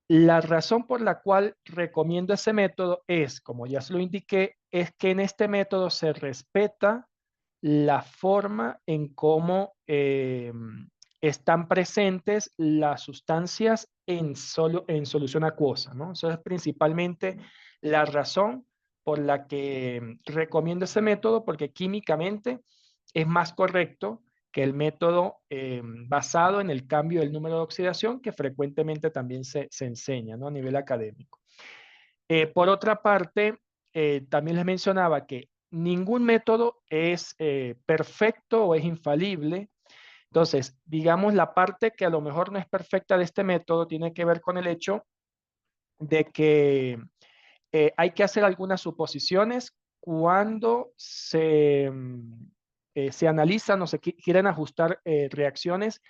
La razón por la cual recomiendo ese método es, como ya se lo indiqué, es que en este método se respeta la forma en cómo están presentes las sustancias en solución acuosa, ¿no? Eso es principalmente la razón por la que recomiendo ese método, porque químicamente es más correcto que el método basado en el cambio del número de oxidación, que frecuentemente también se enseña, ¿no? A nivel académico. Por otra parte, también les mencionaba que ningún método es perfecto o es infalible. Entonces, digamos, la parte que a lo mejor no es perfecta de este método tiene que ver con el hecho de que hay que hacer algunas suposiciones cuando se analizan o se quieren ajustar reacciones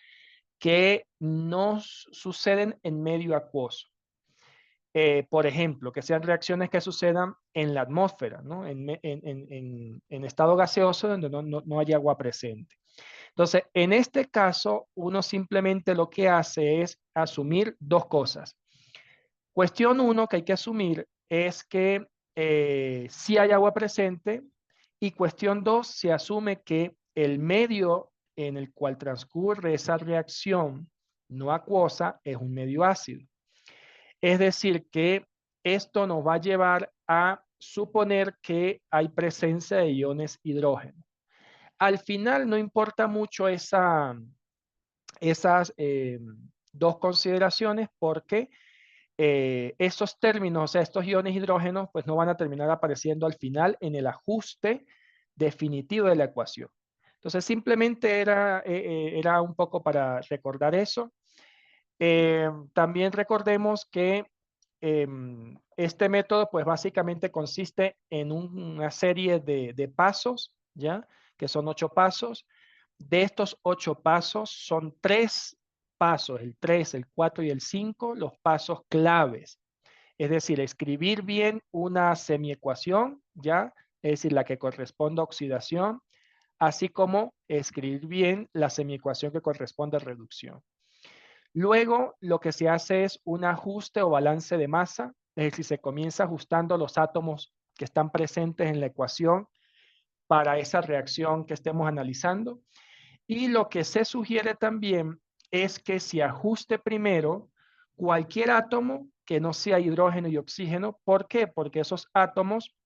que no suceden en medio acuoso. Por ejemplo, que sean reacciones que sucedan en la atmósfera, ¿no? En estado gaseoso donde no hay agua presente. Entonces, en este caso, uno simplemente lo que hace es asumir dos cosas. Cuestión uno que hay que asumir es que sí hay agua presente, y cuestión dos, se asume que el medio en el cual transcurre esa reacción no acuosa es un medio ácido. Es decir, que esto nos va a llevar a suponer que hay presencia de iones hidrógeno. Al final no importa mucho esas dos consideraciones, porque esos términos, o sea, estos iones hidrógenos, pues no van a terminar apareciendo al final en el ajuste definitivo de la ecuación. Entonces, simplemente era un poco para recordar eso. También recordemos que este método, pues básicamente consiste en una serie de pasos, ¿ya? Que son 8 pasos. De estos 8 pasos, son 3 pasos, el 3, el 4 y el 5, los pasos claves. Es decir, escribir bien una semiecuación, ¿ya? Es decir, la que corresponde a oxidación, así como escribir bien la semiecuación que corresponde a reducción. Luego, lo que se hace es un ajuste o balance de masa, es decir, se comienza ajustando los átomos que están presentes en la ecuación para esa reacción que estemos analizando. Y lo que se sugiere también es que se ajuste primero cualquier átomo que no sea hidrógeno y oxígeno. ¿Por qué? Porque esos átomos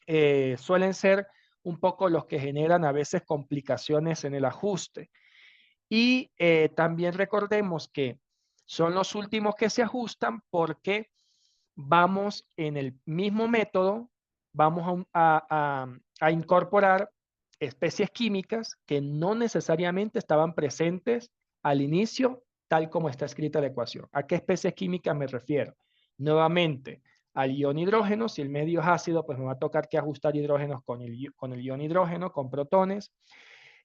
suelen ser un poco los que generan a veces complicaciones en el ajuste. Y también recordemos que son los últimos que se ajustan, porque vamos en el mismo método, vamos a incorporar especies químicas que no necesariamente estaban presentes al inicio, tal como está escrita la ecuación. ¿A qué especies químicas me refiero? Nuevamente, al ion hidrógeno. Si el medio es ácido, pues me va a tocar que ajustar hidrógenos con el ion hidrógeno, con protones.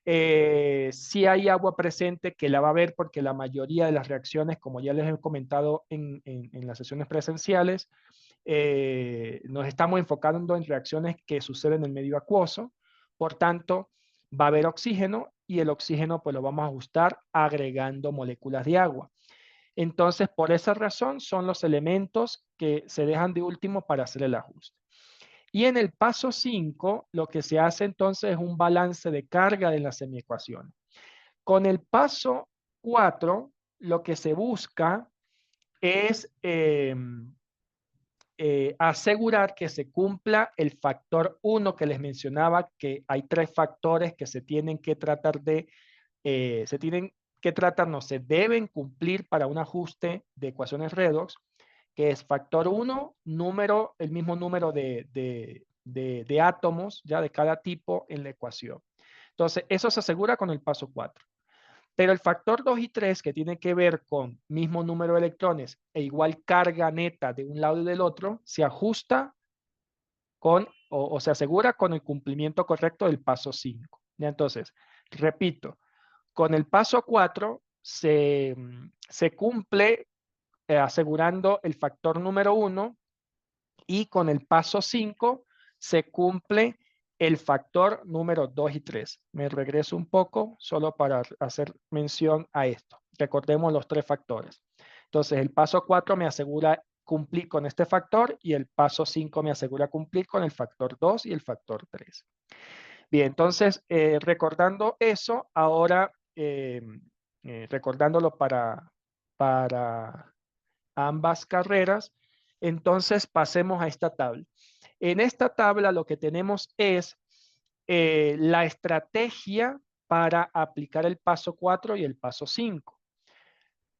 Si hay agua presente, que la va a haber, porque la mayoría de las reacciones, como ya les he comentado en las sesiones presenciales, nos estamos enfocando en reacciones que suceden en el medio acuoso. Por tanto, va a haber oxígeno, y el oxígeno pues lo vamos a ajustar agregando moléculas de agua. Entonces, por esa razón son los elementos que se dejan de último para hacer el ajuste. Y en el paso 5, lo que se hace entonces es un balance de carga de las semiecuaciones. Con el paso 4, lo que se busca es asegurar que se cumpla el factor 1 que les mencionaba, que hay 3 factores que se tienen que tratar no, se deben cumplir para un ajuste de ecuaciones redox, que es factor 1, el mismo número de átomos, ya de cada tipo en la ecuación. Entonces, eso se asegura con el paso 4. Pero el factor 2 y 3, que tiene que ver con mismo número de electrones e igual carga neta de un lado y del otro, se ajusta o se asegura con el cumplimiento correcto del paso 5. Entonces, repito, con el paso 4 se cumple asegurando el factor número 1, y con el paso 5 se cumple el factor número 2 y 3. Me regreso un poco solo para hacer mención a esto. Recordemos los 3 factores. Entonces, el paso 4 me asegura cumplir con este factor y el paso 5 me asegura cumplir con el factor 2 y el factor 3. Bien, entonces, recordando eso, ahora recordándolo para ambas carreras, entonces pasemos a esta tabla. En esta tabla lo que tenemos es la estrategia para aplicar el paso 4 y el paso 5.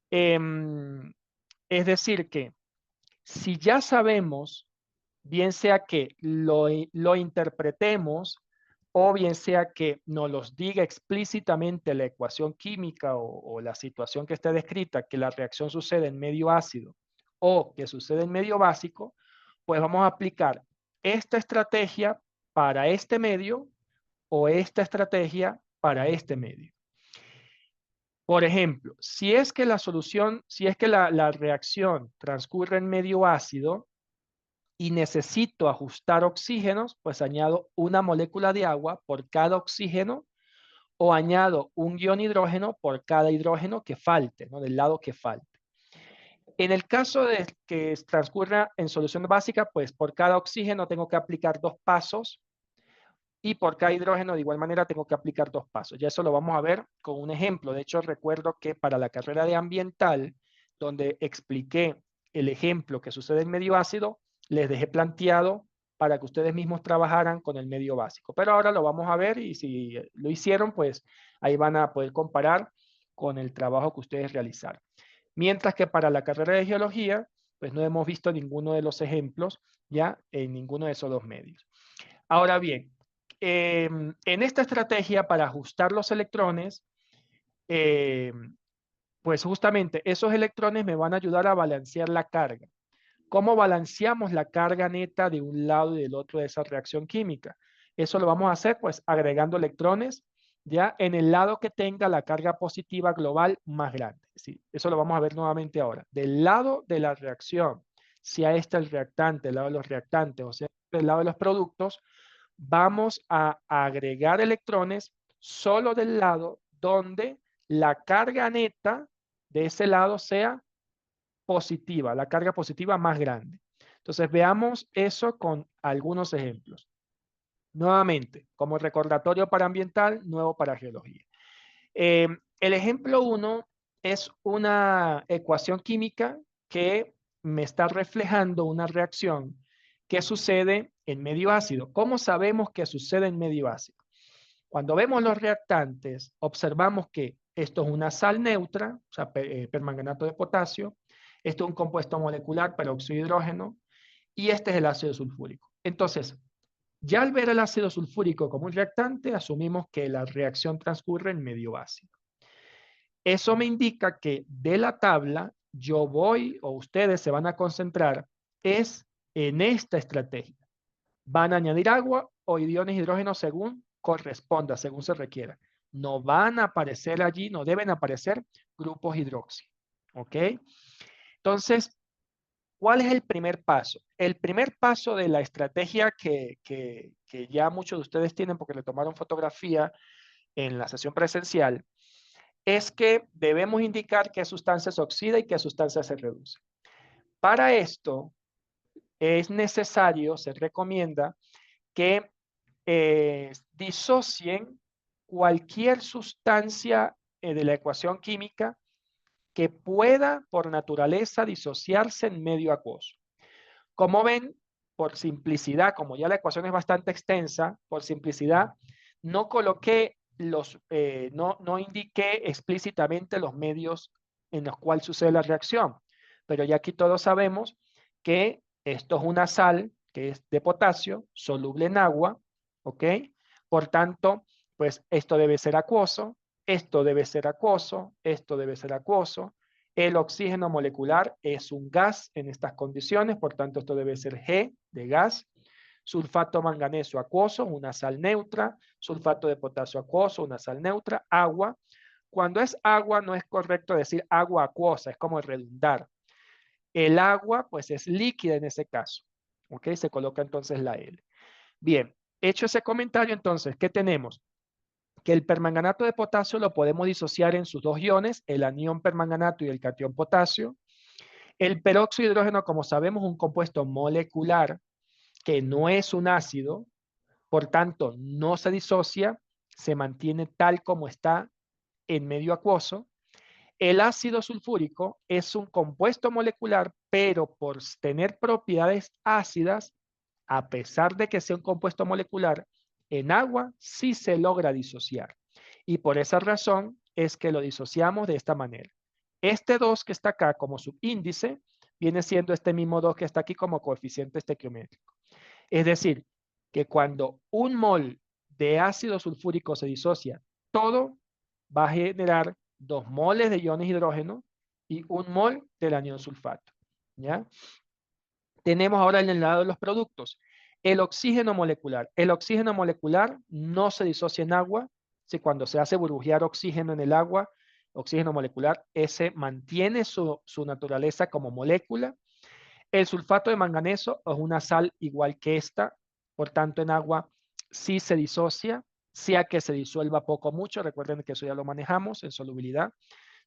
Es decir que si ya sabemos, bien sea que lo interpretemos o bien sea que nos los diga explícitamente la ecuación química o la situación que esté descrita, que la reacción sucede en medio ácido o que sucede en medio básico, pues vamos a aplicar esta estrategia para este medio o esta estrategia para este medio. Por ejemplo, si es que la solución, si es que la reacción transcurre en medio ácido y necesito ajustar oxígenos, pues añado una molécula de agua por cada oxígeno o añado un ion hidrógeno por cada hidrógeno que falte, ¿no? Del lado que falte. En el caso de que transcurra en solución básica, pues por cada oxígeno tengo que aplicar 2 pasos y por cada hidrógeno de igual manera tengo que aplicar 2 pasos. Ya eso lo vamos a ver con un ejemplo. De hecho, recuerdo que para la carrera de ambiental, donde expliqué el ejemplo que sucede en medio ácido, les dejé planteado para que ustedes mismos trabajaran con el medio básico. Pero ahora lo vamos a ver y si lo hicieron, pues ahí van a poder comparar con el trabajo que ustedes realizaron. Mientras que para la carrera de geología, pues no hemos visto ninguno de los ejemplos ya en ninguno de esos dos medios. Ahora bien, en esta estrategia para ajustar los electrones, pues justamente esos electrones me van a ayudar a balancear la carga. ¿Cómo balanceamos la carga neta de un lado y del otro de esa reacción química? Eso lo vamos a hacer pues agregando electrones ya en el lado que tenga la carga positiva global más grande. Sí, eso lo vamos a ver nuevamente ahora. Del lado de la reacción, sea este el reactante, el lado de los reactantes, o sea, del lado de los productos, vamos a agregar electrones solo del lado donde la carga neta de ese lado sea positiva, la carga positiva más grande. Entonces veamos eso con algunos ejemplos. Nuevamente, como recordatorio para ambiental, nuevo para geología. El ejemplo 1 es una ecuación química que me está reflejando una reacción que sucede en medio ácido. ¿Cómo sabemos que sucede en medio ácido? Cuando vemos los reactantes, observamos que esto es una sal neutra, o sea, permanganato de potasio, esto es un compuesto molecular, peróxido de hidrógeno, y este es el ácido sulfúrico. Entonces, ya al ver el ácido sulfúrico como un reactante, asumimos que la reacción transcurre en medio ácido. Eso me indica que de la tabla yo voy o ustedes se van a concentrar es en esta estrategia. Van a añadir agua o iones de hidrógeno según corresponda, según se requiera. No van a aparecer allí, no deben aparecer grupos hidróxido. ¿Ok? Entonces, ¿cuál es el primer paso? El primer paso de la estrategia que ya muchos de ustedes tienen porque le tomaron fotografía en la sesión presencial es que debemos indicar qué sustancia se oxida y qué sustancia se reduce. Para esto es necesario, se recomienda que disocien cualquier sustancia de la ecuación química que pueda por naturaleza disociarse en medio acuoso. Como ven, por simplicidad, como ya la ecuación es bastante extensa, por simplicidad, no coloqué no indiqué explícitamente los medios en los cuales sucede la reacción. Pero ya aquí todos sabemos que esto es una sal que es de potasio, soluble en agua, ¿ok? Por tanto, pues esto debe ser acuoso, esto debe ser acuoso, esto debe ser acuoso. El oxígeno molecular es un gas en estas condiciones, por tanto esto debe ser G de gas. Sulfato manganeso acuoso, una sal neutra. Sulfato de potasio acuoso, una sal neutra. Agua. Cuando es agua no es correcto decir agua acuosa, es como redundar. El agua pues es líquida en ese caso. ¿Ok? Se coloca entonces la L. Bien, hecho ese comentario entonces, ¿qué tenemos? Que el permanganato de potasio lo podemos disociar en sus dos iones, el anión permanganato y el catión potasio. El peróxido de hidrógeno, como sabemos, es un compuesto molecular que no es un ácido, por tanto, no se disocia, se mantiene tal como está en medio acuoso. El ácido sulfúrico es un compuesto molecular, pero por tener propiedades ácidas, a pesar de que sea un compuesto molecular, en agua sí se logra disociar. Y por esa razón es que lo disociamos de esta manera. Este 2 que está acá como subíndice viene siendo este mismo 2 que está aquí como coeficiente estequiométrico. Es decir, que cuando un mol de ácido sulfúrico se disocia, todo va a generar 2 moles de iones hidrógeno y 1 mol del anión sulfato. ¿Ya? Tenemos ahora en el lado de los productos. El oxígeno molecular. El oxígeno molecular no se disocia en agua. Si cuando se hace burbujear oxígeno en el agua, oxígeno molecular, ese mantiene su naturaleza como molécula. El sulfato de manganeso es una sal igual que esta, por tanto en agua sí se disocia, sea que se disuelva poco o mucho, recuerden que eso ya lo manejamos en solubilidad.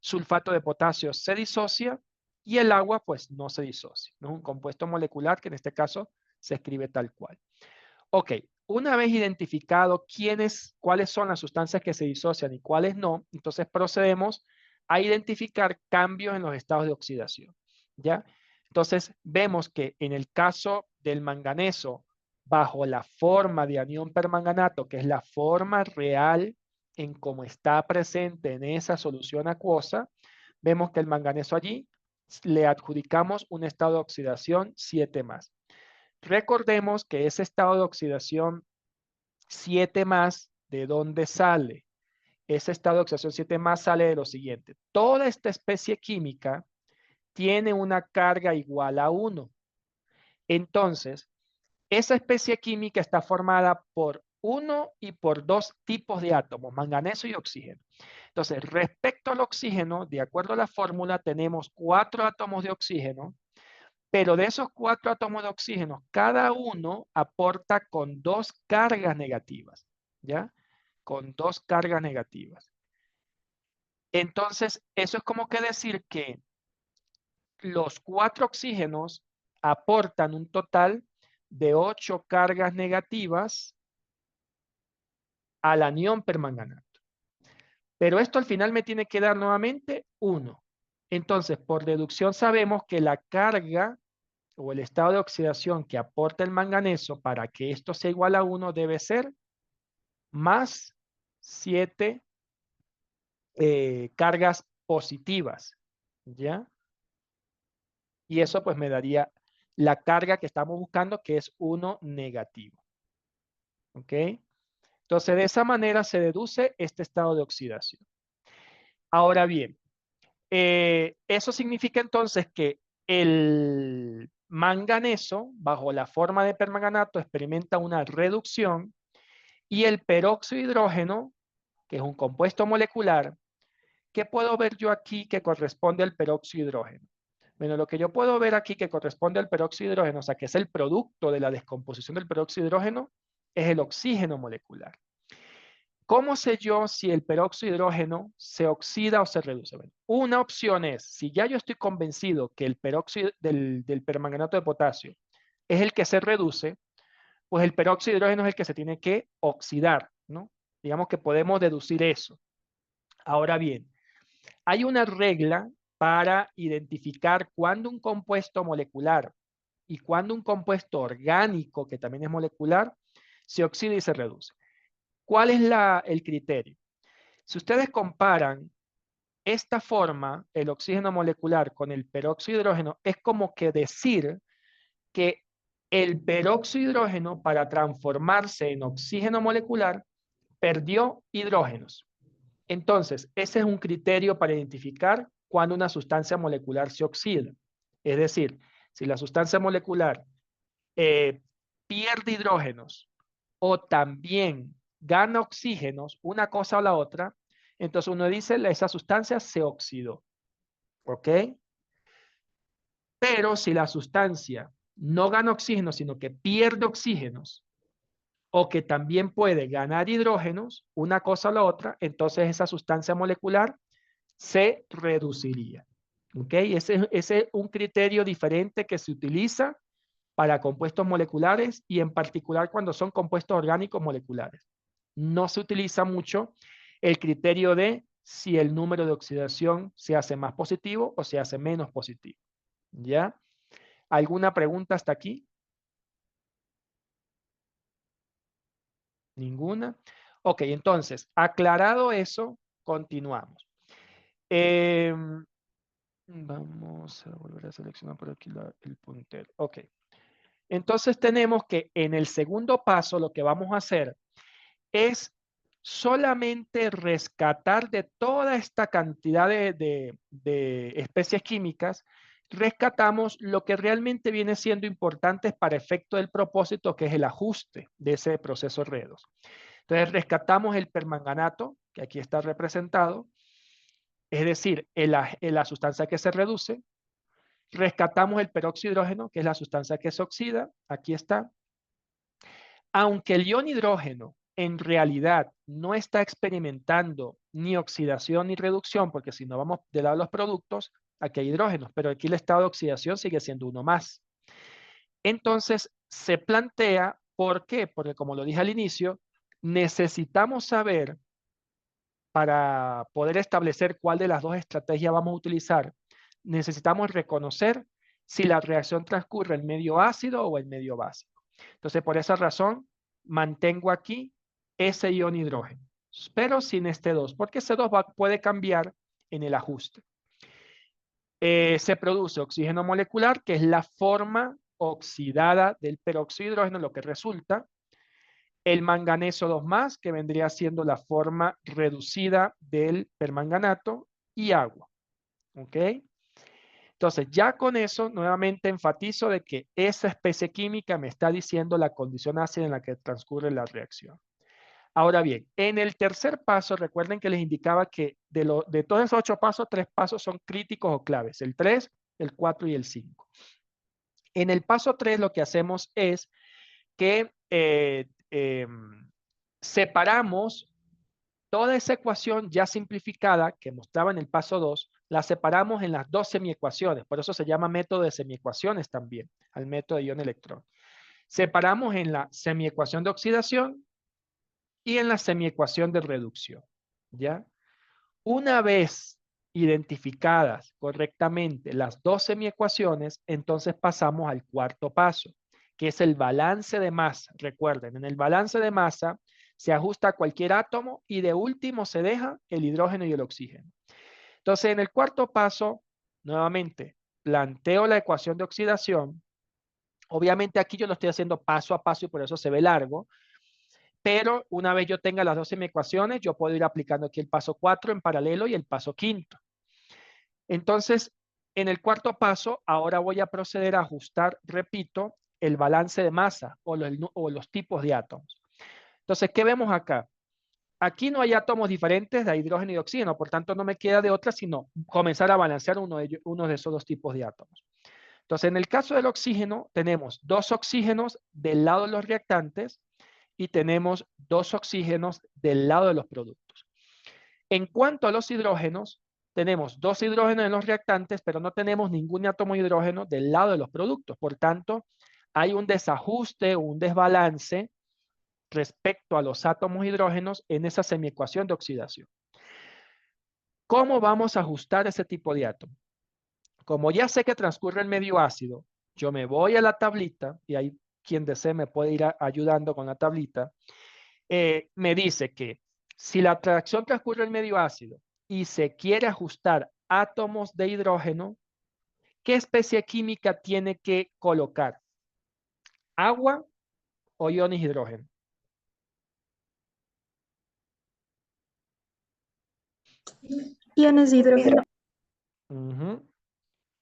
Sulfato de potasio se disocia y el agua pues no se disocia, no es un compuesto molecular que en este caso se escribe tal cual. Ok, una vez identificado cuáles son las sustancias que se disocian y cuáles no, entonces procedemos a identificar cambios en los estados de oxidación, ¿ya? Entonces vemos que en el caso del manganeso, bajo la forma de anión permanganato, que es la forma real en cómo está presente en esa solución acuosa, vemos que el manganeso allí le adjudicamos un estado de oxidación 7 más. Recordemos que ese estado de oxidación 7 más, ¿de dónde sale? Ese estado de oxidación 7 más sale de lo siguiente. Toda esta especie química tiene una carga igual a 1. Entonces, esa especie química está formada por 1 y por 2 tipos de átomos, manganeso y oxígeno. Entonces, respecto al oxígeno, de acuerdo a la fórmula, tenemos 4 átomos de oxígeno, pero de esos 4 átomos de oxígeno, cada uno aporta con 2 cargas negativas, ¿ya? Con 2 cargas negativas. Entonces, eso es como que decir que los 4 oxígenos aportan un total de 8 cargas negativas al anión permanganato. Pero esto al final me tiene que dar nuevamente 1. Entonces, por deducción sabemos que la carga o el estado de oxidación que aporta el manganeso para que esto sea igual a 1 debe ser más 7 cargas positivas, ¿ya? Y eso pues me daría la carga que estamos buscando, que es 1 negativo, ¿ok? Entonces, de esa manera se deduce este estado de oxidación. Ahora bien, eso significa entonces que el manganeso, bajo la forma de permanganato, experimenta una reducción y el peróxido de hidrógeno, que es un compuesto molecular, ¿qué puedo ver yo aquí que corresponde al peróxido de hidrógeno? Bueno, lo que yo puedo ver aquí que corresponde al peróxido de hidrógeno, o sea, que es el producto de la descomposición del peróxido de hidrógeno, es el oxígeno molecular. ¿Cómo sé yo si el peróxido de hidrógeno se oxida o se reduce? Bueno, una opción es, si ya yo estoy convencido que el peróxido del permanganato de potasio es el que se reduce, pues el peróxido de hidrógeno es el que se tiene que oxidar, ¿no? Digamos que podemos deducir eso. Ahora bien, hay una regla para identificar cuándo un compuesto molecular y cuándo un compuesto orgánico, que también es molecular, se oxida y se reduce. ¿Cuál es el criterio? Si ustedes comparan esta forma, el oxígeno molecular con el peróxido de hidrógeno, es como que decir que el peróxido de hidrógeno, para transformarse en oxígeno molecular, perdió hidrógenos. Entonces, ese es un criterio para identificar cuando una sustancia molecular se oxida. Es decir, si la sustancia molecular pierde hidrógenos o también gana oxígenos, una cosa o la otra, entonces uno dice, esa sustancia se oxidó. ¿Ok? Pero si la sustancia no gana oxígeno, sino que pierde oxígenos, o que también puede ganar hidrógenos, una cosa o la otra, entonces esa sustancia molecular se reduciría. ¿Ok? Ese es un criterio diferente que se utiliza para compuestos moleculares y en particular cuando son compuestos orgánicos moleculares. No se utiliza mucho el criterio de si el número de oxidación se hace más positivo o se hace menos positivo. ¿Ya? ¿Alguna pregunta hasta aquí? ¿Ninguna? Ok, entonces, aclarado eso, continuamos. Vamos a volver a seleccionar por aquí el puntero. Ok. Entonces tenemos que en el segundo paso lo que vamos a hacer es solamente rescatar de toda esta cantidad de especies químicas, rescatamos lo que realmente viene siendo importante para efecto del propósito, que es el ajuste de ese proceso redox. Entonces rescatamos el permanganato, que aquí está representado, es decir, la sustancia que se reduce. Rescatamos el peróxido de hidrógeno, que es la sustancia que se oxida, aquí está. Aunque el ion hidrógeno en realidad no está experimentando ni oxidación ni reducción, porque si no vamos del lado de los productos, aquí hay hidrógenos, pero aquí el estado de oxidación sigue siendo uno más. Entonces se plantea, ¿por qué? Porque como lo dije al inicio, necesitamos saber para poder establecer cuál de las dos estrategias vamos a utilizar, necesitamos reconocer si la reacción transcurre en medio ácido o en medio básico. Entonces, por esa razón, mantengo aquí ese ion hidrógeno, pero sin este 2, porque ese 2 puede cambiar en el ajuste. Se produce oxígeno molecular, que es la forma oxidada del peróxido de hidrógeno, lo que resulta. El manganeso 2+, que vendría siendo la forma reducida del permanganato, y agua. ¿Ok? Entonces, ya con eso, nuevamente enfatizo de que esa especie química me está diciendo la condición ácida en la que transcurre la reacción. Ahora bien, en el tercer paso, recuerden que les indicaba que de todos esos 8 pasos, 3 pasos son críticos o claves, el 3, el 4 y el 5. En el paso 3 lo que hacemos es que separamos toda esa ecuación ya simplificada que mostraba en el paso 2, la separamos en las dos semiecuaciones, por eso se llama método de semiecuaciones también, al método de ion-electrón. Separamos en la semiecuación de oxidación y en la semiecuación de reducción, ¿ya? Una vez identificadas correctamente las dos semiecuaciones, entonces pasamos al cuarto paso, que es el balance de masa. Recuerden, en el balance de masa se ajusta cualquier átomo y de último se deja el hidrógeno y el oxígeno. Entonces, en el cuarto paso, nuevamente, planteo la ecuación de oxidación. Obviamente aquí yo lo estoy haciendo paso a paso y por eso se ve largo, pero una vez yo tenga las dos semiecuaciones, yo puedo ir aplicando aquí el paso 4 en paralelo y el paso quinto. Entonces, en el cuarto paso, ahora voy a proceder a ajustar, repito, el balance de masa o los tipos de átomos. Entonces, ¿qué vemos acá? Aquí no hay átomos diferentes de hidrógeno y oxígeno, por tanto no me queda de otra sino comenzar a balancear uno de esos dos tipos de átomos. Entonces, en el caso del oxígeno, tenemos 2 oxígenos del lado de los reactantes y tenemos 2 oxígenos del lado de los productos. En cuanto a los hidrógenos, tenemos 2 hidrógenos en los reactantes, pero no tenemos ningún átomo de hidrógeno del lado de los productos. Por tanto, hay un desajuste o un desbalance respecto a los átomos hidrógenos en esa semiecuación de oxidación. ¿Cómo vamos a ajustar ese tipo de átomo? Como ya sé que transcurre el medio ácido, yo me voy a la tablita, y ahí quien desee me puede ir ayudando con la tablita, me dice que si la reacción transcurre en medio ácido y se quiere ajustar átomos de hidrógeno, ¿qué especie química tiene que colocar? ¿Agua o iones de hidrógeno? Iones de hidrógeno.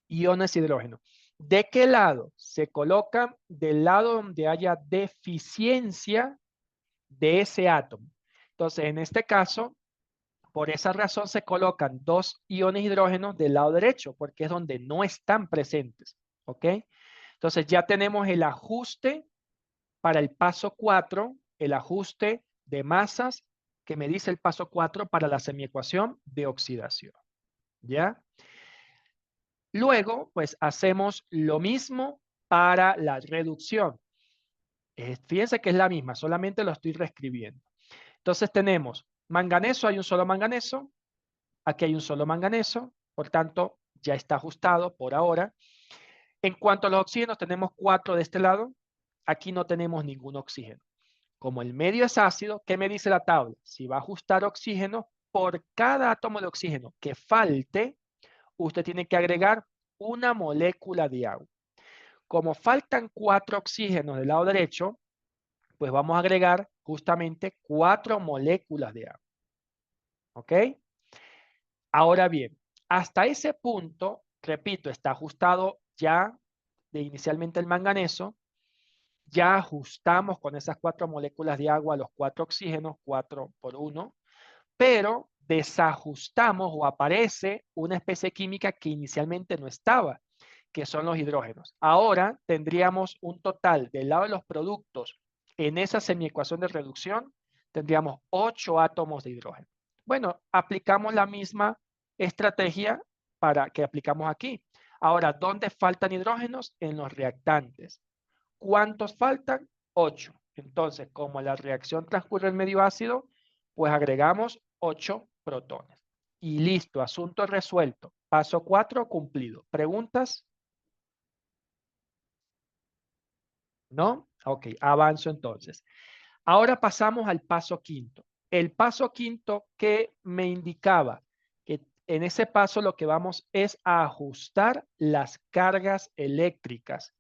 Iones de hidrógeno. ¿De qué lado? Se colocan del lado donde haya deficiencia de ese átomo. Entonces, en este caso, por esa razón se colocan 2 iones de hidrógeno del lado derecho, porque es donde no están presentes. ¿Ok? Entonces ya tenemos el ajuste para el paso 4, el ajuste de masas que me dice el paso 4 para la semiecuación de oxidación. ¿Ya? Luego, pues hacemos lo mismo para la reducción. Fíjense que es la misma, solamente lo estoy reescribiendo. Entonces tenemos manganeso, hay un solo manganeso, aquí hay un solo manganeso, por tanto ya está ajustado por ahora. En cuanto a los oxígenos, tenemos 4 de este lado, aquí no tenemos ningún oxígeno. Como el medio es ácido, ¿qué me dice la tabla? Si va a ajustar oxígeno, por cada átomo de oxígeno que falte, usted tiene que agregar una molécula de agua. Como faltan 4 oxígenos del lado derecho, pues vamos a agregar justamente 4 moléculas de agua. ¿Ok? Ahora bien, hasta ese punto, repito, está ajustado ya de inicialmente el manganeso. Ya ajustamos con esas 4 moléculas de agua los 4 oxígenos, 4 por 1, pero desajustamos o aparece una especie química que inicialmente no estaba, que son los hidrógenos. Ahora tendríamos un total del lado de los productos en esa semiecuación de reducción, tendríamos 8 átomos de hidrógeno. Bueno, aplicamos la misma estrategia para que aplicamos aquí. Ahora, ¿dónde faltan hidrógenos? En los reactantes. ¿Cuántos faltan? 8. Entonces, como la reacción transcurre en medio ácido, pues agregamos 8 protones. Y listo, asunto resuelto. Paso 4 cumplido. ¿Preguntas? ¿No? Ok, avanzo entonces. Ahora pasamos al paso quinto. El paso quinto que me indicaba que en ese paso lo que vamos es a ajustar las cargas eléctricas.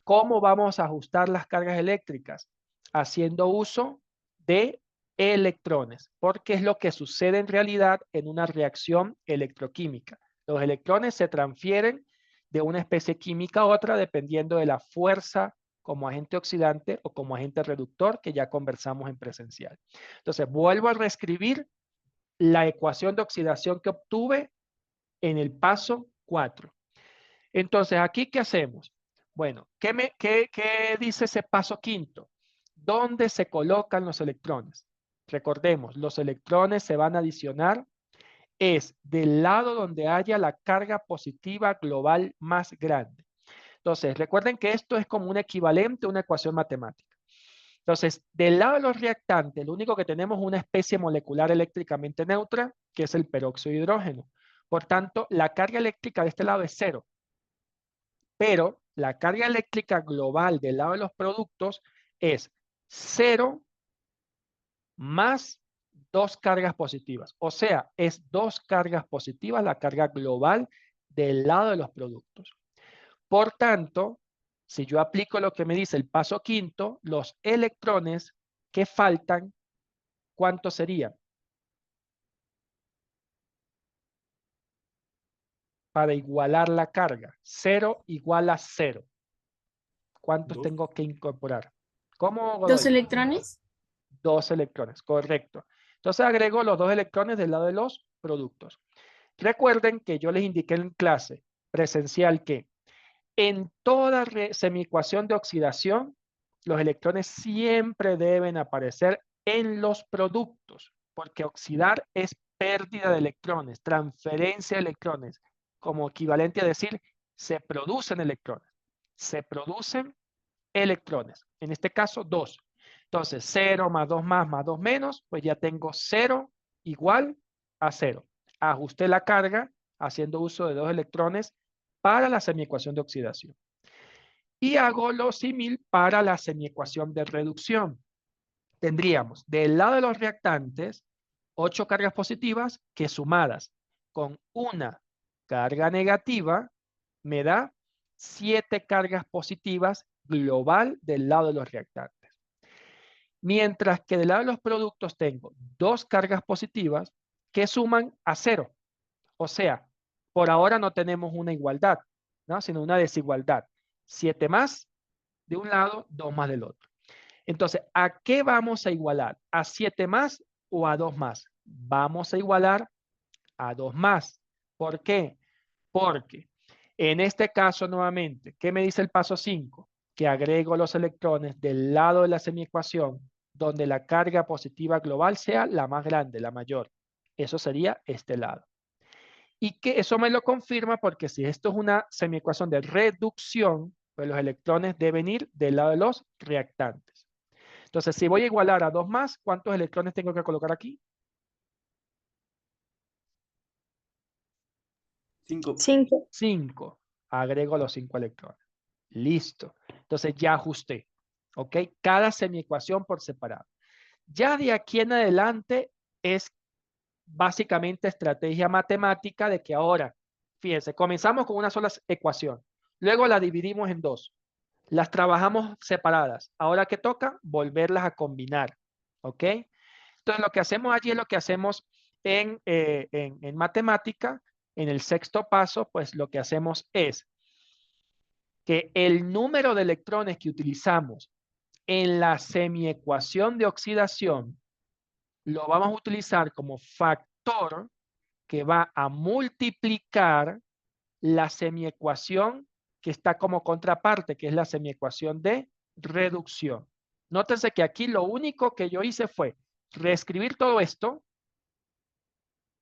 ¿Cómo vamos a ajustar las cargas eléctricas? Haciendo uso de electrones, porque es lo que sucede en realidad en una reacción electroquímica. Los electrones se transfieren de una especie química a otra dependiendo de la fuerza como agente oxidante o como agente reductor que ya conversamos en presencial. Entonces, vuelvo a reescribir la ecuación de oxidación que obtuve en el paso 4. Entonces, ¿aquí qué hacemos? Bueno, ¿qué dice ese paso quinto? ¿Dónde se colocan los electrones? Recordemos, los electrones se van a adicionar es del lado donde haya la carga positiva global más grande. Entonces, recuerden que esto es como un equivalente a una ecuación matemática. Entonces, del lado de los reactantes, lo único que tenemos es una especie molecular eléctricamente neutra, que es el peróxido de hidrógeno. Por tanto, la carga eléctrica de este lado es 0. Pero la carga eléctrica global del lado de los productos es 0 más 2 cargas positivas. O sea, es 2 cargas positivas la carga global del lado de los productos. Por tanto, si yo aplico lo que me dice el paso quinto, los electrones que faltan, ¿cuántos serían? Para igualar la carga. 0 igual a 0. ¿Cuántos Dos. tengo que incorporar? ¿Cómo, ¿Dos Godoy? electrones? 2 electrones, correcto. Entonces agrego los 2 electrones del lado de los productos. Recuerden que yo les indiqué en clase presencial que en toda semiecuación de oxidación, los electrones siempre deben aparecer en los productos, porque oxidar es pérdida de electrones, transferencia de electrones, como equivalente a decir, se producen electrones. Se producen electrones. En este caso, 2. Entonces, 0 más 2 más 2 menos, pues ya tengo 0 igual a 0. Ajusté la carga haciendo uso de 2 electrones para la semiecuación de oxidación. Y hago lo símil para la semiecuación de reducción. Tendríamos del lado de los reactantes 8 cargas positivas que sumadas con una carga negativa me da 7 cargas positivas global del lado de los reactantes. Mientras que del lado de los productos tengo 2 cargas positivas que suman a 0. O sea, por ahora no tenemos una igualdad, ¿no? Sino una desigualdad. 7 más de un lado, 2 más del otro. Entonces, ¿a qué vamos a igualar? ¿A 7 más o a 2 más? Vamos a igualar a 2 más. ¿Por qué? Porque en este caso nuevamente, ¿qué me dice el paso 5? Que agrego los electrones del lado de la semiecuación donde la carga positiva global sea la más grande, la mayor. Eso sería este lado. Y que eso me lo confirma porque si esto es una semiecuación de reducción, pues los electrones deben ir del lado de los reactantes. Entonces, si voy a igualar a 2 más, ¿cuántos electrones tengo que colocar aquí? 5. 5. 5. Agrego los 5 electrones. Listo. Entonces ya ajusté. ¿Ok? Cada semiecuación por separado. Ya de aquí en adelante es básicamente estrategia matemática de que ahora, fíjense, comenzamos con una sola ecuación. Luego la dividimos en dos. Las trabajamos separadas. Ahora que toca, volverlas a combinar. ¿Ok? Entonces lo que hacemos allí es lo que hacemos en matemática. En el sexto paso, pues lo que hacemos es que el número de electrones que utilizamos en la semiecuación de oxidación lo vamos a utilizar como factor que va a multiplicar la semiecuación que está como contraparte, que es la semiecuación de reducción. Nótense que aquí lo único que yo hice fue reescribir todo esto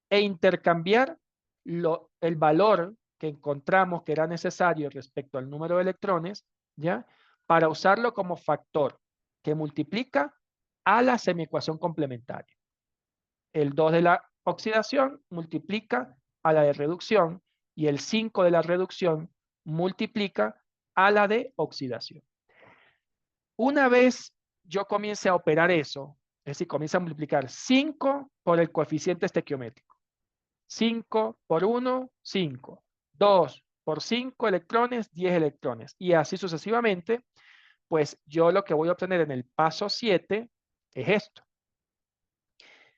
e intercambiar el valor que encontramos que era necesario respecto al número de electrones, ¿ya? Para usarlo como factor que multiplica a la semiecuación complementaria. El 2 de la oxidación multiplica a la de reducción y el 5 de la reducción multiplica a la de oxidación. Una vez yo comience a operar eso, es decir, comienza a multiplicar 5 por el coeficiente estequiométrico. 5 por 1, 5. 2 por 5 electrones, 10 electrones. Y así sucesivamente, pues yo lo que voy a obtener en el paso 7 es esto.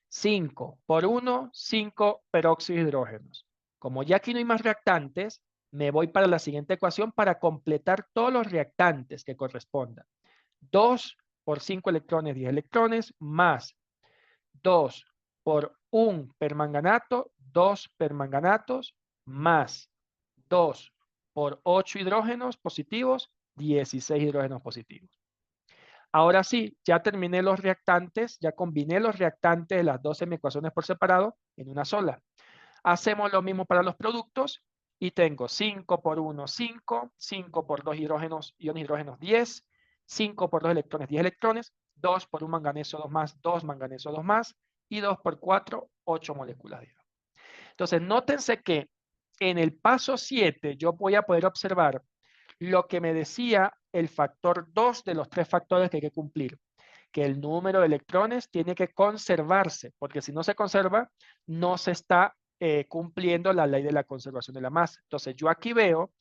5 por 1, 5 peróxido de hidrógenos. Como ya aquí no hay más reactantes, me voy para la siguiente ecuación para completar todos los reactantes que correspondan. 2 por 5 electrones, 10 electrones, más 2 por 1 permanganato, 2 permanganatos, más 2 por 8 hidrógenos positivos, 16 hidrógenos positivos. Ahora sí, ya terminé los reactantes, ya combiné los reactantes de las dos semiecuaciones por separado en una sola. Hacemos lo mismo para los productos y tengo 5 por 1, 5, 5 por 2 hidrógenos, iones hidrógenos, 10, 5 por 2 electrones, 10 electrones, 2 por 1 manganeso, 2 más, 2 manganeso, 2 más, y 2 por 4, 8 moléculas de hidrógeno. Entonces, nótense que en el paso 7 yo voy a poder observar lo que me decía el factor 2 de los 3 factores que hay que cumplir, que el número de electrones tiene que conservarse, porque si no se conserva, no se está cumpliendo la ley de la conservación de la masa. Entonces, yo aquí veo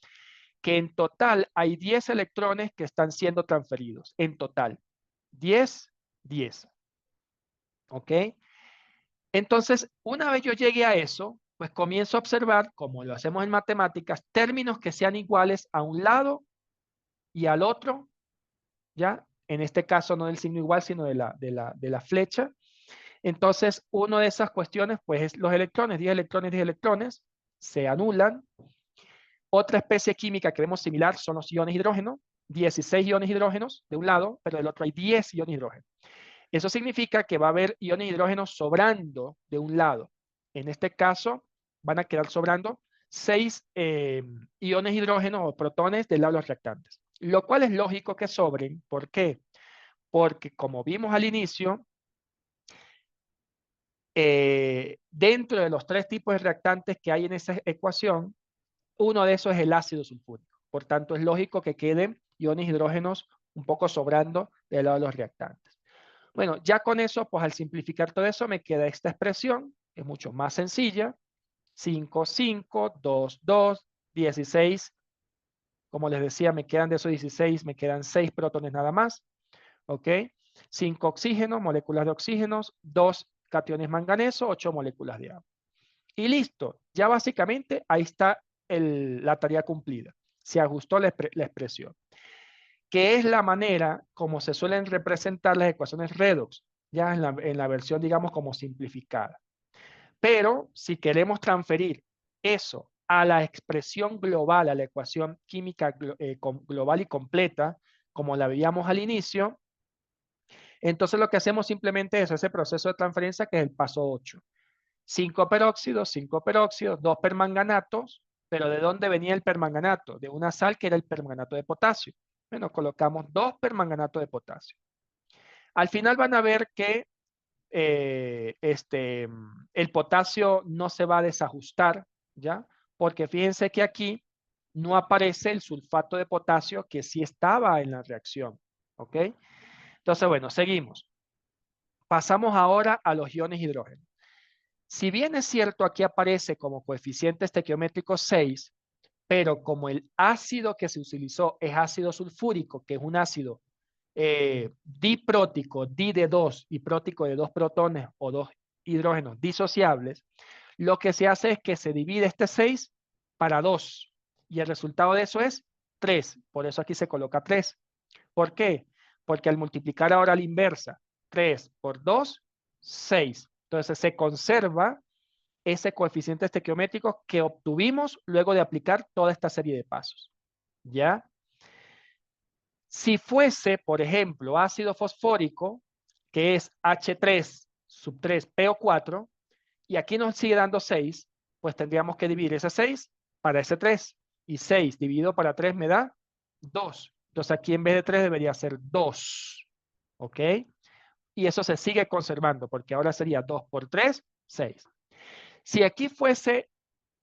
que en total hay 10 electrones que están siendo transferidos. En total, 10, 10. ¿Ok? Entonces, una vez yo llegue a eso, pues comienzo a observar, como lo hacemos en matemáticas, términos que sean iguales a un lado y al otro, ¿ya? En este caso no del signo igual, sino de la flecha. Entonces, una de esas cuestiones, pues es los electrones, 10 electrones, 10 electrones, se anulan. Otra especie química que vemos similar son los iones hidrógeno, 16 iones hidrógenos de un lado, pero del otro hay 10 iones hidrógeno. Eso significa que va a haber iones hidrógeno sobrando de un lado. En este caso, van a quedar sobrando 6 iones hidrógeno o protones del lado de los reactantes. Lo cual es lógico que sobren. ¿Por qué? Porque como vimos al inicio, dentro de los 3 tipos de reactantes que hay en esa ecuación, uno de esos es el ácido sulfúrico. Por tanto, es lógico que queden iones hidrógenos un poco sobrando del lado de los reactantes. Bueno, ya con eso, pues al simplificar todo eso, me queda esta expresión, que es mucho más sencilla. 5, 5, 2, 2, 16. Como les decía, me quedan de esos 16, me quedan 6 protones nada más. ¿Ok? 5 oxígenos, moléculas de oxígenos, 2 cationes manganeso, 8 moléculas de agua. Y listo, ya básicamente ahí está la tarea cumplida. Se ajustó la expresión, que es la manera como se suelen representar las ecuaciones redox, ya en la versión, digamos, como simplificada. Pero si queremos transferir eso a la expresión global, a la ecuación química global y completa, como la veíamos al inicio, entonces lo que hacemos simplemente es ese proceso de transferencia que es el paso 8. 5 peróxidos, 2 permanganatos, pero ¿de dónde venía el permanganato? De una sal que era el permanganato de potasio. Bueno, colocamos 2 permanganatos de potasio. Al final van a ver que el potasio no se va a desajustar, ¿ya? Porque fíjense que aquí no aparece el sulfato de potasio que sí estaba en la reacción, ¿ok? Entonces, bueno, seguimos. Pasamos ahora a los iones hidrógeno. Si bien es cierto, aquí aparece como coeficiente estequiométrico 6, pero como el ácido que se utilizó es ácido sulfúrico, que es un ácido diprótico, di de 2 y prótico de 2 protones o 2 hidrógenos disociables, lo que se hace es que se divide este 6 para 2 y el resultado de eso es 3. Por eso aquí se coloca 3. ¿Por qué? Porque al multiplicar ahora la inversa, 3 por 2, 6. Entonces se conserva ese coeficiente estequiométrico que obtuvimos luego de aplicar toda esta serie de pasos. ¿Ya? Si fuese, por ejemplo, ácido fosfórico, que es H3 sub 3 PO4, y aquí nos sigue dando 6, pues tendríamos que dividir ese 6 para ese 3. Y 6 dividido para 3 me da 2. Entonces aquí en vez de 3 debería ser 2. ¿Ok? Y eso se sigue conservando porque ahora sería 2 por 3, 6. Si aquí fuese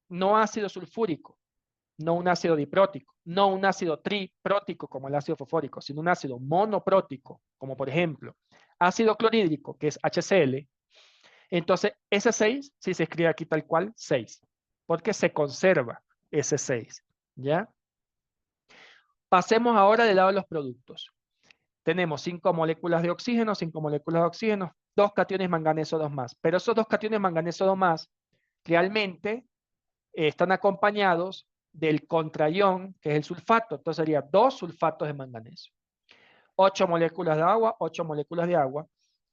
no ácido sulfúrico, no un ácido diprótico, no un ácido triprótico como el ácido fosfórico, sino un ácido monoprótico, como por ejemplo ácido clorhídrico, que es HCl, entonces ese 6 sí se escribe aquí tal cual 6, porque se conserva ese 6, ¿ya? Pasemos ahora del lado de los productos. Tenemos 5 moléculas de oxígeno, 5 moléculas de oxígeno, 2 cationes manganeso 2 más, pero esos 2 cationes manganeso 2 más realmente están acompañados del contraión, que es el sulfato. Entonces sería 2 sulfatos de manganeso. 8 moléculas de agua, 8 moléculas de agua.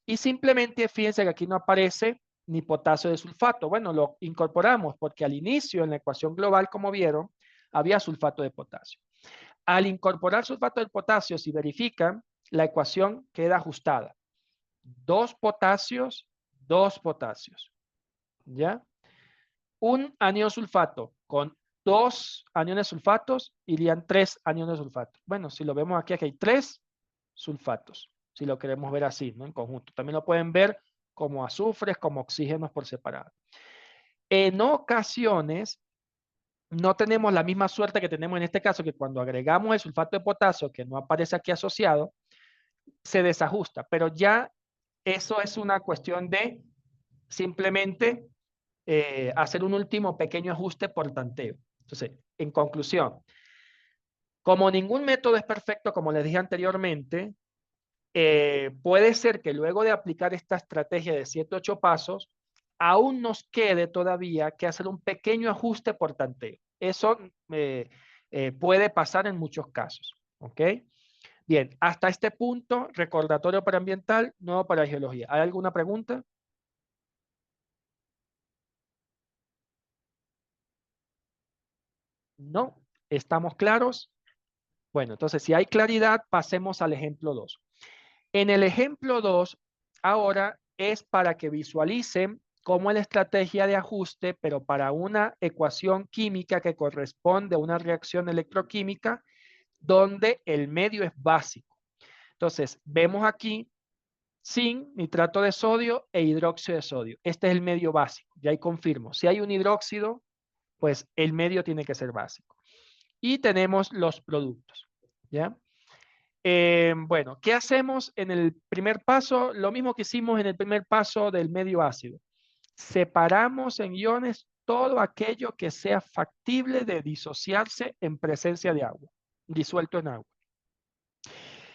Y simplemente fíjense que aquí no aparece ni potasio de sulfato. Bueno, lo incorporamos porque al inicio en la ecuación global, como vieron, había sulfato de potasio. Al incorporar sulfato de potasio, si verifican, la ecuación queda ajustada. 2 potasios, 2 potasios. ¿Ya? Un anión sulfato con 2 aniones sulfatos irían 3 aniones sulfatos. Bueno, si lo vemos aquí hay 3 sulfatos, si lo queremos ver así, ¿no? En conjunto. También lo pueden ver como azufres, como oxígenos por separado. En ocasiones, no tenemos la misma suerte que tenemos en este caso, que cuando agregamos el sulfato de potasio, que no aparece aquí asociado, se desajusta, pero ya eso es una cuestión de simplemente hacer un último pequeño ajuste por tanteo. Entonces, en conclusión, como ningún método es perfecto, como les dije anteriormente, puede ser que luego de aplicar esta estrategia de 7 o 8 pasos, aún nos quede todavía que hacer un pequeño ajuste por tanteo. Eso puede pasar en muchos casos. ¿Ok? Bien, hasta este punto, recordatorio para ambiental, nuevo para geología. ¿Hay alguna pregunta? No, ¿estamos claros? Bueno, entonces si hay claridad, pasemos al ejemplo 2. En el ejemplo 2, ahora es para que visualicen cómo es la estrategia de ajuste, pero para una ecuación química que corresponde a una reacción electroquímica donde el medio es básico. Entonces, vemos aquí zinc, nitrato de sodio e hidróxido de sodio. Este es el medio básico. Ya ahí confirmo. Si hay un hidróxido, pues el medio tiene que ser básico. Y tenemos los productos. ¿Ya? Bueno, ¿qué hacemos en el primer paso? Lo mismo que hicimos en el primer paso del medio ácido. Separamos en iones todo aquello que sea factible de disociarse en presencia de agua, disuelto en agua.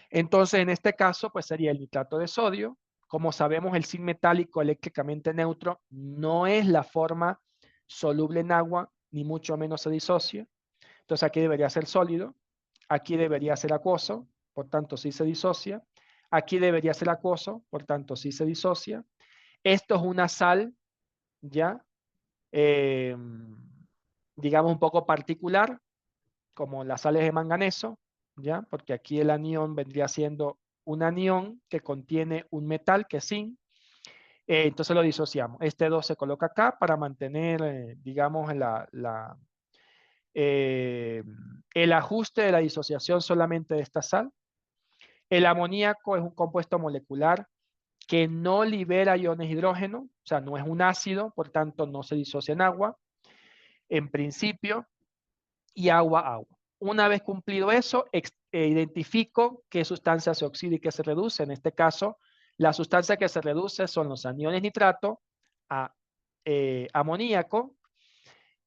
Entonces, en este caso, pues sería el nitrato de sodio. Como sabemos, el zinc metálico eléctricamente neutro no es la forma soluble en agua, ni mucho menos se disocia. Entonces, aquí debería ser sólido. Aquí debería ser acuoso, por tanto sí se disocia. Aquí debería ser acuoso, por tanto sí se disocia. Esto es una sal, ¿ya? Eh, digamos un poco particular, como las sales de manganeso, ¿ya? Porque aquí el anión vendría siendo un anión que contiene un metal, que es zinc. Entonces lo disociamos. Este 2 se coloca acá para mantener, digamos, el ajuste de la disociación solamente de esta sal. El amoníaco es un compuesto molecular que no libera iones hidrógeno, o sea, no es un ácido, por tanto no se disocia en agua, en principio, y agua. Una vez cumplido eso, identifico qué sustancia se oxida y qué se reduce. En este caso, la sustancia que se reduce son los aniones nitrato, a, amoníaco.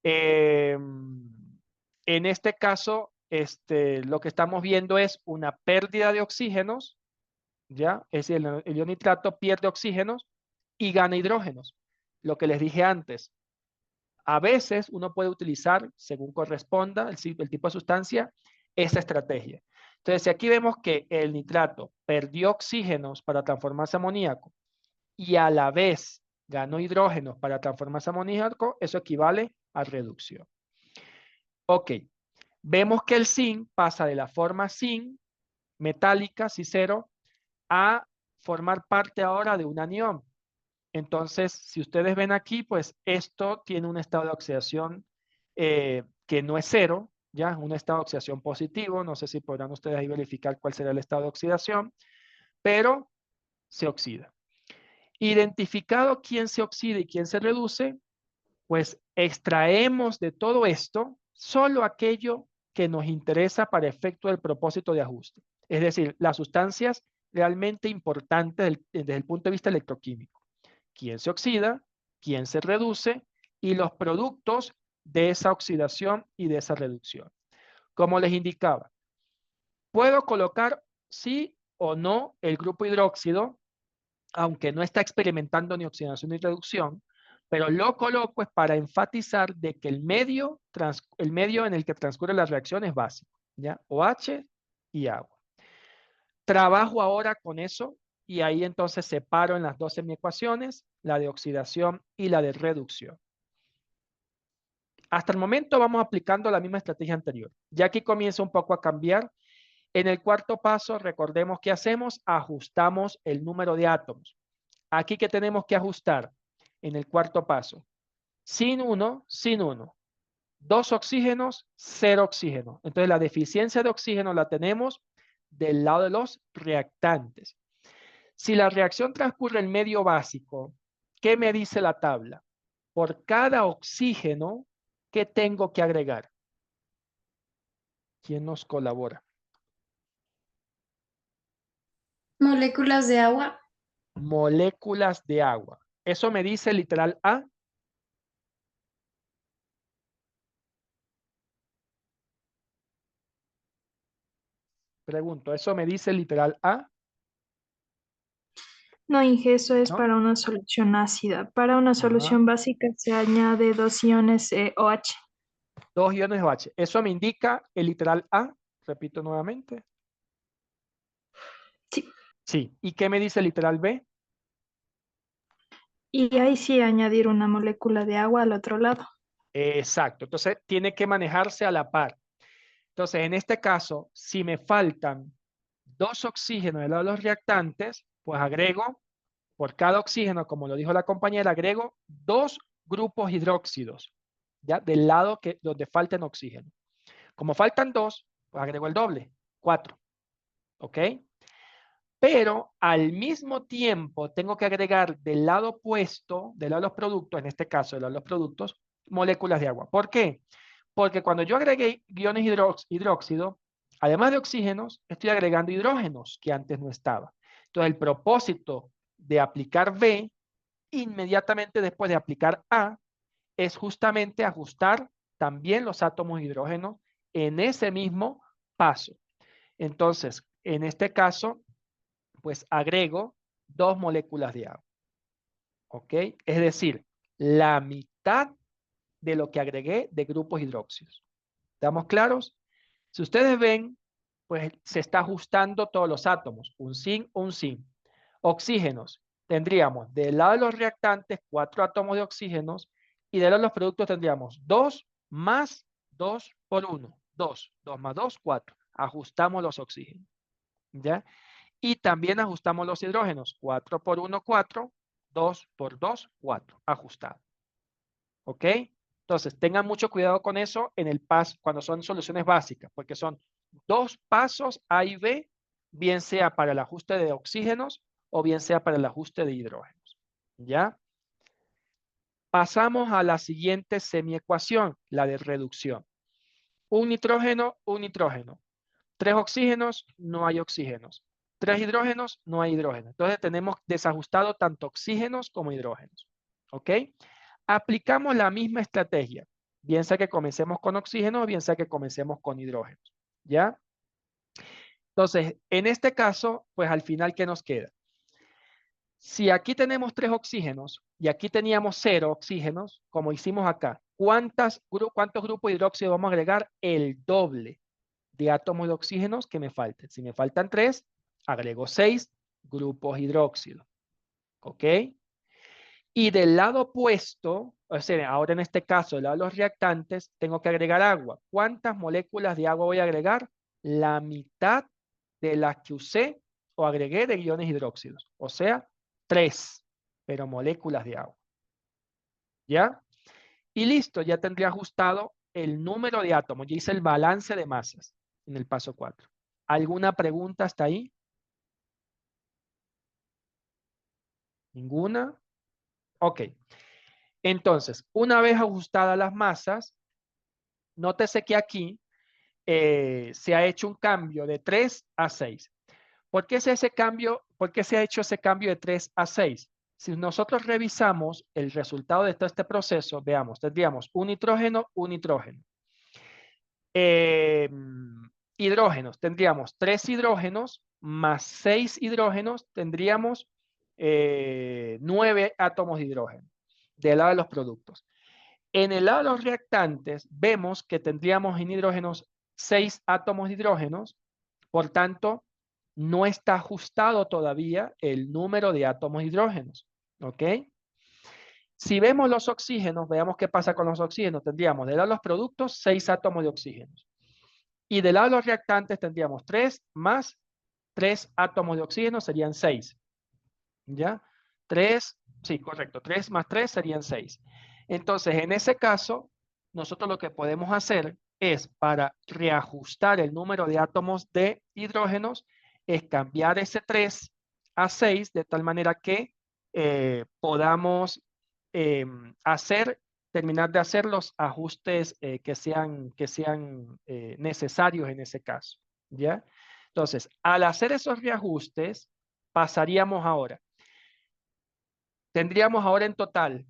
En este caso, lo que estamos viendo es una pérdida de oxígenos, ¿ya? Es decir, el ion nitrato pierde oxígenos y gana hidrógenos. Lo que les dije antes, a veces uno puede utilizar, según corresponda el tipo de sustancia, esa estrategia. Entonces, si aquí vemos que el nitrato perdió oxígenos para transformarse a amoníaco y a la vez ganó hidrógenos para transformarse a amoníaco, eso equivale a reducción. Ok, vemos que el zinc pasa de la forma zinc metálica, C0, a formar parte ahora de un anión. Entonces, si ustedes ven aquí, pues esto tiene un estado de oxidación que no es cero, ya es un estado de oxidación positivo. No sé si podrán ustedes ahí verificar cuál será el estado de oxidación, pero se oxida. Identificado quién se oxida y quién se reduce, pues extraemos de todo esto solo aquello que nos interesa para efecto del propósito de ajuste. Es decir, las sustancias realmente importantes desde el punto de vista electroquímico. Quién se oxida, quién se reduce y los productos de esa oxidación y de esa reducción. Como les indicaba, puedo colocar sí o no el grupo hidróxido, aunque no está experimentando ni oxidación ni reducción, pero lo coloco es para enfatizar de que el medio en el que transcurre la reacción es básico, ¿ya? OH y agua. Trabajo ahora con eso y ahí entonces separo en las dos semiecuaciones, la de oxidación y la de reducción. Hasta el momento vamos aplicando la misma estrategia anterior. Ya aquí comienza un poco a cambiar. En el cuarto paso, recordemos que hacemos, ajustamos el número de átomos. Aquí que tenemos que ajustar en el cuarto paso. Sin 1, sin 1. 2 oxígenos, 0 oxígeno. Entonces la deficiencia de oxígeno la tenemos del lado de los reactantes. Si la reacción transcurre en medio básico, ¿qué me dice la tabla? Por cada oxígeno, ¿qué tengo que agregar? ¿Quién nos colabora? Moléculas de agua. Moléculas de agua. Eso me dice literal A. Pregunto, ¿eso me dice literal A? No, Inge, eso es ¿No? para una solución ácida. Para una Ajá. solución básica se añade 2 iones OH. 2 iones OH. Eso me indica el literal A. Repito nuevamente. Sí. Sí. ¿Y qué me dice el literal B? Y ahí sí añadir una molécula de agua al otro lado. Exacto. Entonces tiene que manejarse a la par. Entonces, en este caso, si me faltan 2 oxígenos del lado de los reactantes, pues agrego, por cada oxígeno, como lo dijo la compañera, agrego 2 grupos hidróxidos, ¿ya? Del lado donde falten oxígeno. Como faltan 2, pues agrego el doble, 4, ¿ok? Pero al mismo tiempo tengo que agregar del lado opuesto, del lado de los productos, en este caso del lado de los productos, moléculas de agua. ¿Por qué? Porque cuando yo agregué iones hidróxido, además de oxígenos, estoy agregando hidrógenos que antes no estaba. Entonces, el propósito de aplicar B inmediatamente después de aplicar A es justamente ajustar también los átomos de hidrógeno en ese mismo paso. Entonces, en este caso, pues agrego 2 moléculas de agua. ¿Ok? Es decir, la mitad de lo que agregué de grupos hidróxidos. ¿Estamos claros? Si ustedes ven, pues se está ajustando todos los átomos, un zinc, un zinc. Oxígenos, tendríamos del lado de los reactantes 4 átomos de oxígenos y del lado de los productos tendríamos 2 más 2 por 1. 2, 2 más 2, 4. Ajustamos los oxígenos. ¿Ya? Y también ajustamos los hidrógenos. 4 por 1, 4. 2 por 2, 4, ajustado. ¿Ok? Entonces, tengan mucho cuidado con eso en el paso, cuando son soluciones básicas, porque son dos pasos A y B, bien sea para el ajuste de oxígenos o bien sea para el ajuste de hidrógenos. ¿Ya? Pasamos a la siguiente semiecuación, la de reducción. Un nitrógeno. Tres oxígenos, no hay oxígenos. Tres hidrógenos, no hay hidrógenos. Entonces tenemos desajustado tanto oxígenos como hidrógenos. ¿Ok? Aplicamos la misma estrategia. Bien sea que comencemos con oxígeno o bien sea que comencemos con hidrógenos. ¿Ya? Entonces, en este caso, pues al final, ¿qué nos queda? Si aquí tenemos 3 oxígenos y aquí teníamos 0 oxígenos, como hicimos acá, ¿cuántos grupos de hidróxido vamos a agregar? El doble de átomos de oxígenos que me falten. Si me faltan 3, agrego 6 grupos hidróxido. ¿Ok? Y del lado opuesto, o sea, ahora en este caso, del lado de los reactantes, tengo que agregar agua. ¿Cuántas moléculas de agua voy a agregar? La mitad de las que usé o agregué de iones hidróxidos. O sea, 3, pero moléculas de agua. ¿Ya? Y listo, ya tendría ajustado el número de átomos. Ya hice el balance de masas en el paso 4. ¿Alguna pregunta hasta ahí? ¿Ninguna? Ok. Entonces, una vez ajustadas las masas, nótese que aquí se ha hecho un cambio de 3 a 6. ¿Por qué ese cambio? ¿Por qué se ha hecho ese cambio de 3 a 6? Si nosotros revisamos el resultado de todo este proceso, veamos, tendríamos un nitrógeno. Eh, Hidrógenos, tendríamos 3 hidrógenos más 6 hidrógenos, tendríamos 9 átomos de hidrógeno del lado de los productos. En el lado de los reactantes, vemos que tendríamos en hidrógenos 6 átomos de hidrógenos, por tanto, no está ajustado todavía el número de átomos de hidrógenos. ¿Ok? Si vemos los oxígenos, veamos qué pasa con los oxígenos. Tendríamos del lado de los productos 6 átomos de oxígenos. Y del lado de los reactantes tendríamos 3 más 3 átomos de oxígeno serían 6. ¿Ya? 3, sí, correcto. 3 más 3 serían 6. Entonces, en ese caso, nosotros lo que podemos hacer es, para reajustar el número de átomos de hidrógenos, es cambiar ese 3 a 6 de tal manera que podamos terminar de hacer los ajustes que sean necesarios en ese caso. ¿Ya? Entonces, al hacer esos reajustes, pasaríamos ahora. Tendríamos ahora en total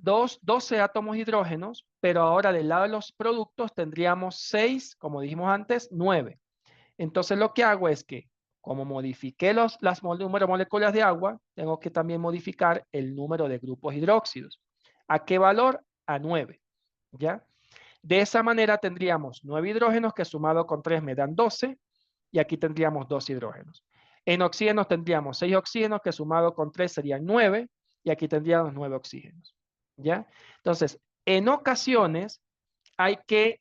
12 átomos de hidrógenos, pero ahora del lado de los productos tendríamos 6, como dijimos antes, 9. Entonces lo que hago es que, como modifiqué las número de moléculas de agua, tengo que también modificar el número de grupos hidróxidos. ¿A qué valor? A 9. ¿Ya? De esa manera tendríamos 9 hidrógenos que sumado con 3 me dan 12 y aquí tendríamos 2 hidrógenos. En oxígenos tendríamos 6 oxígenos que sumado con 3 serían 9 y aquí tendríamos 9 oxígenos. ¿Ya? Entonces, en ocasiones hay que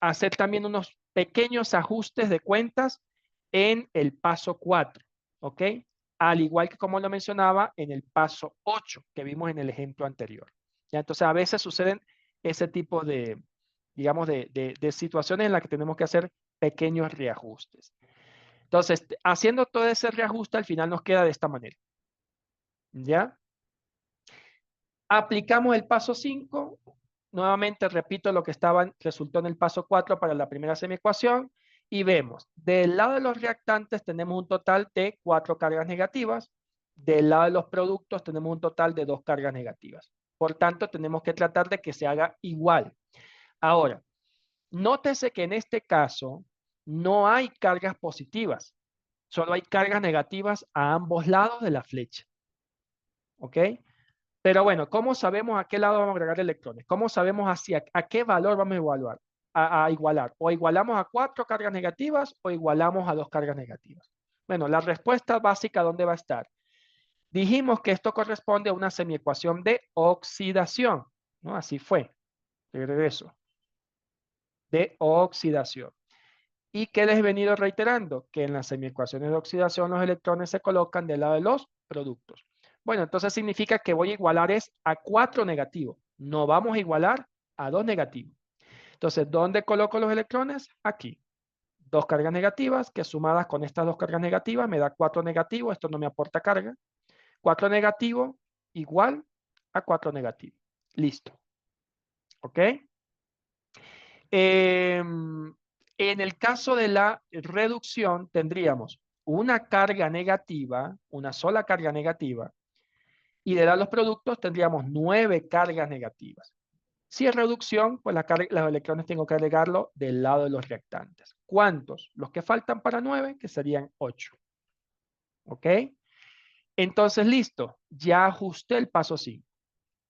hacer también unos pequeños ajustes de cuentas en el paso 4. ¿Ok? Al igual que como lo mencionaba en el paso 8 que vimos en el ejemplo anterior. ¿Ya? Entonces, a veces suceden ese tipo de, digamos, de situaciones en las que tenemos que hacer pequeños reajustes. Entonces, haciendo todo ese reajuste, al final nos queda de esta manera. ¿Ya? Aplicamos el paso 5. Nuevamente repito lo que resultó en el paso 4 para la primera semiecuación. Y vemos, del lado de los reactantes tenemos un total de 4 cargas negativas. Del lado de los productos tenemos un total de 2 cargas negativas. Por tanto, tenemos que tratar de que se haga igual. Ahora, nótese que en este caso no hay cargas positivas. Solo hay cargas negativas a ambos lados de la flecha. ¿Ok? Pero bueno, ¿cómo sabemos a qué lado vamos a agregar electrones? ¿Cómo sabemos a qué valor vamos a igualar? ¿O igualamos a 4 cargas negativas o igualamos a 2 cargas negativas? Bueno, la respuesta básica, ¿dónde va a estar? Dijimos que esto corresponde a una semiecuación de oxidación, ¿no? Así fue. De regreso. De oxidación. ¿Y qué les he venido reiterando? Que en las semiecuaciones de oxidación los electrones se colocan del lado de los productos. Bueno, entonces significa que voy a igualar es a 4 negativos. No vamos a igualar a 2 negativos. Entonces, ¿dónde coloco los electrones? Aquí. Dos cargas negativas que sumadas con estas dos cargas negativas me da 4 negativos. Esto no me aporta carga. 4 negativo igual a 4 negativo. Listo. ¿Ok? En el caso de la reducción, tendríamos una carga negativa, una sola carga negativa, y de los productos tendríamos 9 cargas negativas. Si es reducción, pues los electrones tengo que agregarlo del lado de los reactantes. ¿Cuántos? Los que faltan para 9, que serían 8. ¿Ok? Entonces, listo. Ya ajusté el paso 5.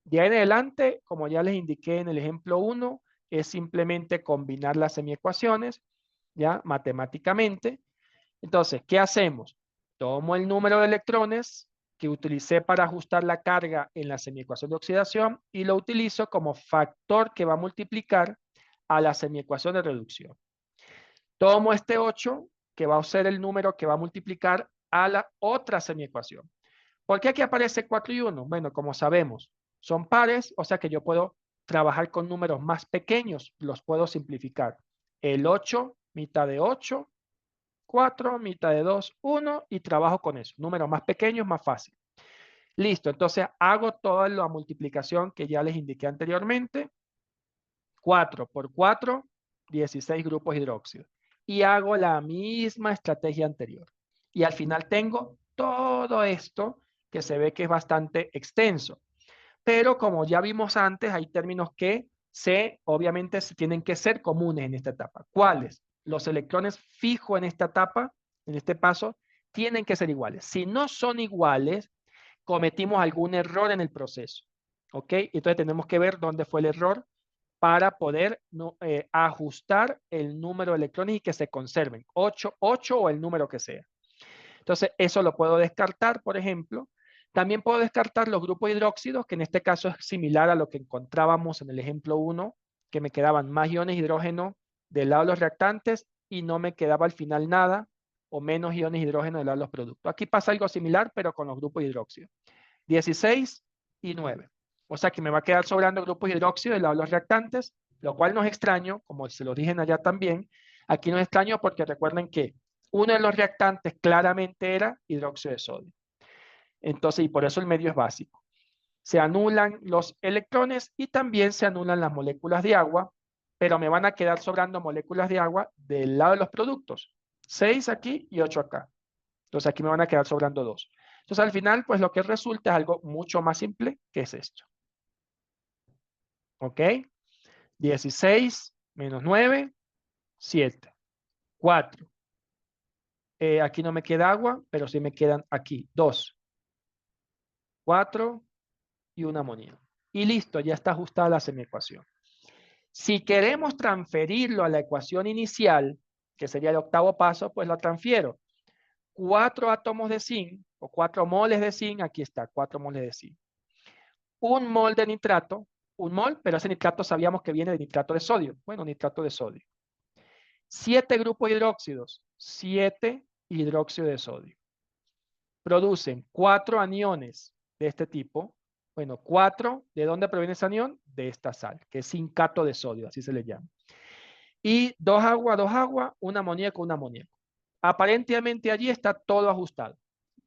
De ahí en adelante, como ya les indiqué en el ejemplo 1, es simplemente combinar las semiecuaciones, ya matemáticamente. Entonces, ¿qué hacemos? Tomo el número de electrones que utilicé para ajustar la carga en la semiecuación de oxidación y lo utilizo como factor que va a multiplicar a la semiecuación de reducción. Tomo este 8, que va a ser el número que va a multiplicar a la otra semiecuación. ¿Por qué aquí aparece 4 y 1? Bueno, como sabemos, son pares, o sea que yo puedo trabajar con números más pequeños, los puedo simplificar. El 8, mitad de 8, 4, mitad de 2, 1 y trabajo con eso. Números más pequeños, más fácil. Listo, entonces hago toda la multiplicación que ya les indiqué anteriormente. 4 por 4, 16 grupos hidróxido. Y hago la misma estrategia anterior. Y al final tengo todo esto que se ve que es bastante extenso. Pero como ya vimos antes, hay términos que obviamente tienen que ser comunes en esta etapa. ¿Cuáles? Los electrones fijos en esta etapa, en este paso, tienen que ser iguales. Si no son iguales, cometimos algún error en el proceso. ¿Ok? Entonces tenemos que ver dónde fue el error para poder ajustar el número de electrones y que se conserven, 8, 8 o el número que sea. Entonces, eso lo puedo descartar, por ejemplo. También puedo descartar los grupos hidróxidos, que en este caso es similar a lo que encontrábamos en el ejemplo 1, que me quedaban más iones hidrógeno del lado de los reactantes y no me quedaba al final nada, o menos iones hidrógeno del lado de los productos. Aquí pasa algo similar, pero con los grupos hidróxidos. 16 y 9. O sea que me va a quedar sobrando grupos hidróxido del lado de los reactantes, lo cual no es extraño, como se lo dije allá también. Aquí no es extraño porque recuerden que uno de los reactantes claramente era hidróxido de sodio. Entonces, y por eso el medio es básico. Se anulan los electrones y también se anulan las moléculas de agua, pero me van a quedar sobrando moléculas de agua del lado de los productos. 6 aquí y 8 acá. Entonces aquí me van a quedar sobrando 2. Entonces al final, pues lo que resulta es algo mucho más simple que es esto. ¿Ok? 16 menos 9, 7. 4. Aquí no me queda agua, pero sí me quedan aquí 2, 4 y un amonio. Y listo, ya está ajustada la semiecuación. Si queremos transferirlo a la ecuación inicial, que sería el octavo paso, pues lo transfiero. 4 átomos de zinc o 4 moles de zinc, aquí está, 4 moles de zinc. Un mol de nitrato, un mol, pero ese nitrato sabíamos que viene de nitrato de sodio. Bueno, nitrato de sodio. 7 grupos hidróxidos, 7 hidróxido de sodio. Producen 4 aniones de este tipo. Bueno, 4, ¿de dónde proviene ese anión? De esta sal, que es sincato de sodio, así se le llama. Y 2 agua, un amoníaco, un amoníaco. Aparentemente allí está todo ajustado.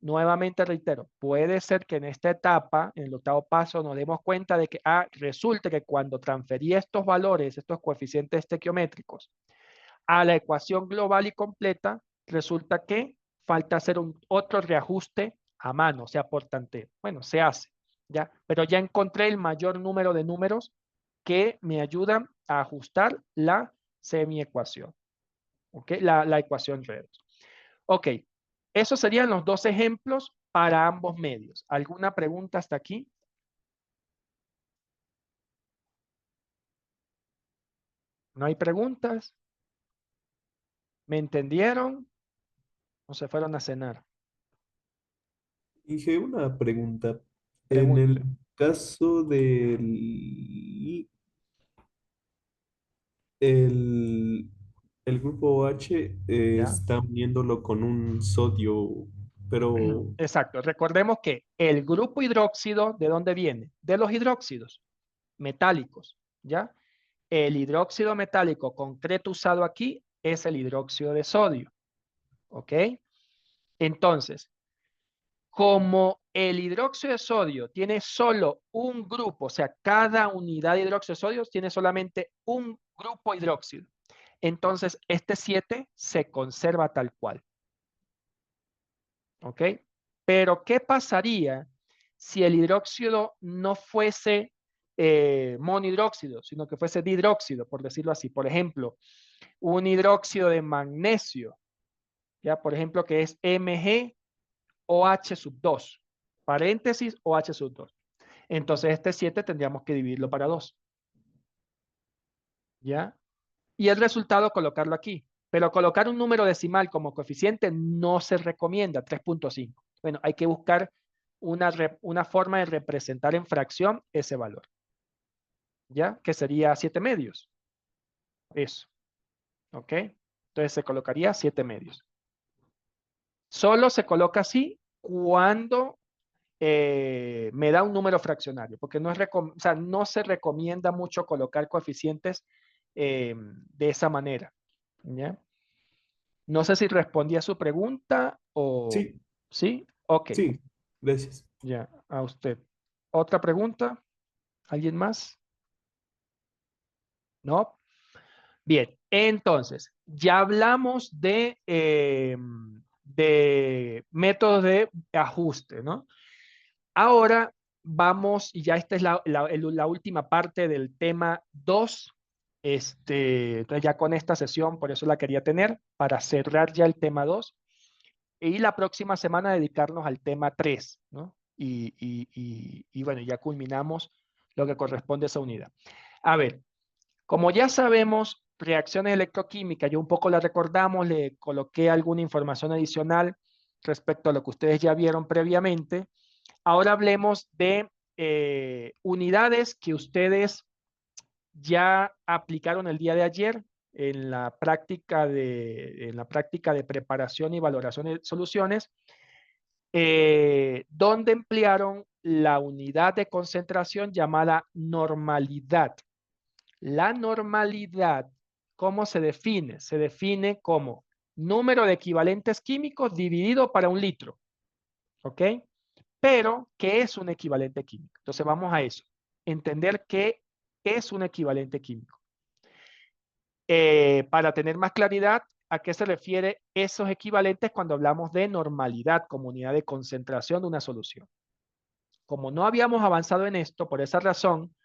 Nuevamente reitero, puede ser que en esta etapa, en el octavo paso, nos demos cuenta de que resulta que cuando transferí estos valores, estos coeficientes estequiométricos, a la ecuación global y completa, resulta que falta hacer otro reajuste a mano, o sea, por tanteo. Bueno, se hace, ¿ya? Pero ya encontré el mayor número de números que me ayudan a ajustar la semiecuación, ¿ok? La ecuación redox. Ok, esos serían los dos ejemplos para ambos medios. ¿Alguna pregunta hasta aquí? ¿No hay preguntas? ¿Me entendieron? ¿O se fueron a cenar? Dije una pregunta. En el Pregunte. caso del el, el grupo OH, ¿Ya? está uniéndolo con un sodio. pero Exacto. Recordemos que el grupo hidróxido, ¿de dónde viene? De los hidróxidos metálicos, ¿ya? El hidróxido metálico concreto usado aquí es el hidróxido de sodio, ¿ok? Entonces, como el hidróxido de sodio tiene solo un grupo, o sea, cada unidad de hidróxido de sodio tiene solamente un grupo hidróxido, entonces este 7 se conserva tal cual, ¿ok? Pero, ¿qué pasaría si el hidróxido no fuese monhidróxido, sino que fuese dihidróxido, por decirlo así? Por ejemplo, un hidróxido de magnesio, ya, por ejemplo, que es MgOH2, paréntesis OH2. Entonces, este 7 tendríamos que dividirlo para 2, ¿ya? Y el resultado colocarlo aquí. Pero colocar un número decimal como coeficiente no se recomienda, 3.5. Bueno, hay que buscar una forma de representar en fracción ese valor, ¿ya? Que sería 7 medios. Eso, ¿ok? Entonces se colocaría 7 medios. Solo se coloca así cuando me da un número fraccionario, porque no, o sea, no se recomienda mucho colocar coeficientes de esa manera, ¿ya? No sé si respondí a su pregunta o... sí, ¿Sí? Ok, sí, gracias. ya, a usted. ¿Otra pregunta? ¿Alguien más? ¿No? Bien, entonces, ya hablamos de métodos de ajuste, ¿no? Ahora vamos, y ya esta es la última parte del tema 2. Entonces ya con esta sesión, por eso la quería tener, para cerrar ya el tema 2. Y la próxima semana dedicarnos al tema 3, ¿no? Y bueno, ya culminamos lo que corresponde a esa unidad. A ver, como ya sabemos, reacciones electroquímicas, yo un poco la recordamos, le coloqué alguna información adicional respecto a lo que ustedes ya vieron previamente. Ahora hablemos de unidades que ustedes ya aplicaron el día de ayer en la práctica de preparación y valoración de soluciones, donde emplearon la unidad de concentración llamada normalidad. La normalidad, ¿cómo se define? Se define como número de equivalentes químicos dividido para un litro, ¿ok? Pero, ¿qué es un equivalente químico? Entonces vamos a eso. Entender qué es un equivalente químico. Para tener más claridad, ¿a qué se refiere esos equivalentes cuando hablamos de normalidad como unidad de concentración de una solución? Como no habíamos avanzado en esto, por esa razón,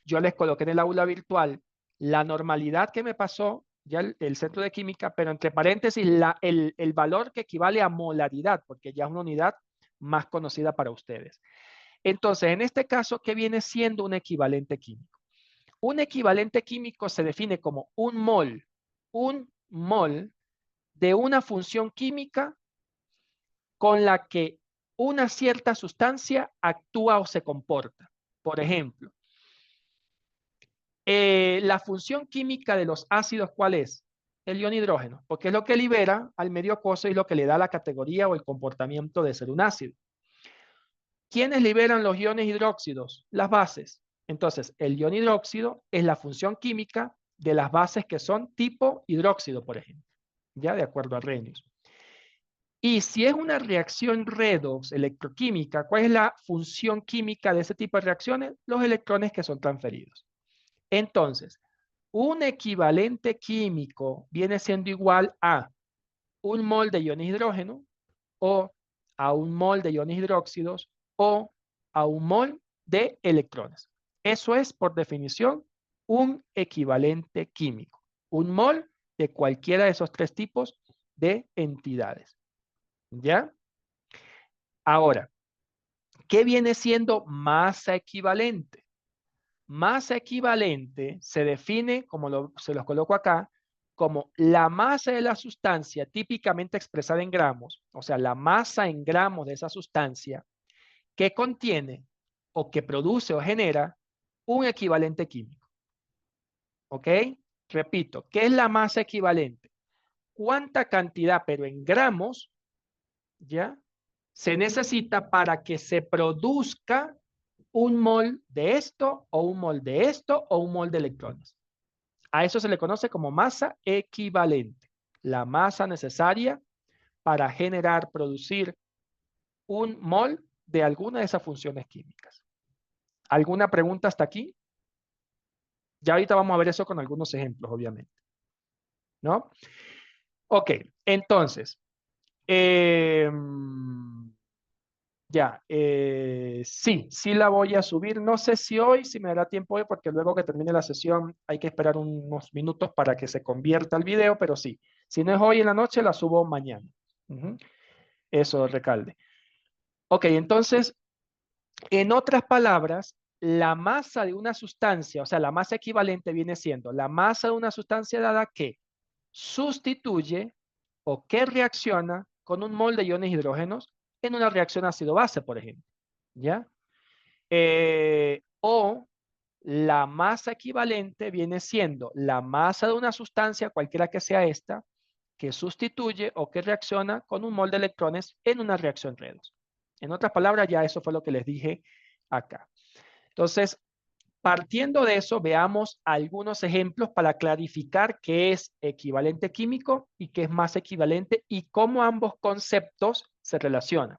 yo les coloqué en el aula virtual la normalidad que me pasó, ya el centro de química, pero entre paréntesis el valor que equivale a molaridad, porque ya es una unidad más conocida para ustedes. Entonces, en este caso, ¿qué viene siendo un equivalente químico? Un equivalente químico se define como un mol de una función química con la que una cierta sustancia actúa o se comporta. Por ejemplo, la función química de los ácidos, ¿cuál es? El ion hidrógeno, porque es lo que libera al medio aquoso y lo que le da la categoría o el comportamiento de ser un ácido. ¿Quiénes liberan los iones hidróxidos? Las bases. Entonces, el ion hidróxido es la función química de las bases que son tipo hidróxido, por ejemplo, ya de acuerdo a Arrhenius. Y si es una reacción redox electroquímica, ¿cuál es la función química de ese tipo de reacciones? Los electrones que son transferidos. Entonces, un equivalente químico viene siendo igual a un mol de iones hidrógeno o a un mol de iones hidróxidos o a un mol de electrones. Eso es, por definición, un equivalente químico. Un mol de cualquiera de esos tres tipos de entidades. ¿Ya? Ahora, ¿qué viene siendo masa equivalente? Masa equivalente se define, como se los coloco acá, como la masa de la sustancia típicamente expresada en gramos, o sea, la masa en gramos de esa sustancia que contiene o que produce o genera un equivalente químico. ¿Ok? Repito, ¿qué es la masa equivalente? ¿Cuánta cantidad, pero en gramos, ya, se necesita para que se produzca un mol de esto, o un mol de esto, o un mol de electrones. A eso se le conoce como masa equivalente. La masa necesaria para generar, producir un mol de alguna de esas funciones químicas. ¿Alguna pregunta hasta aquí? Ya ahorita vamos a ver eso con algunos ejemplos, obviamente. ¿No? Ok, entonces, sí la voy a subir. No sé si hoy, si me dará tiempo hoy, porque luego que termine la sesión hay que esperar unos minutos para que se convierta el video, pero sí. Si no es hoy en la noche, la subo mañana. Eso, Recalde. Ok, entonces, en otras palabras, la masa de una sustancia, o sea, la masa equivalente viene siendo la masa de una sustancia dada que sustituye o que reacciona con un mol de iones hidrógenos en una reacción ácido-base, por ejemplo. ¿Ya? O la masa equivalente viene siendo la masa de una sustancia, cualquiera que sea esta, que sustituye o que reacciona con un mol de electrones en una reacción redox. En otras palabras, ya eso fue lo que les dije acá. Entonces, partiendo de eso, veamos algunos ejemplos para clarificar qué es equivalente químico y qué es masa equivalente y cómo ambos conceptos se relacionan.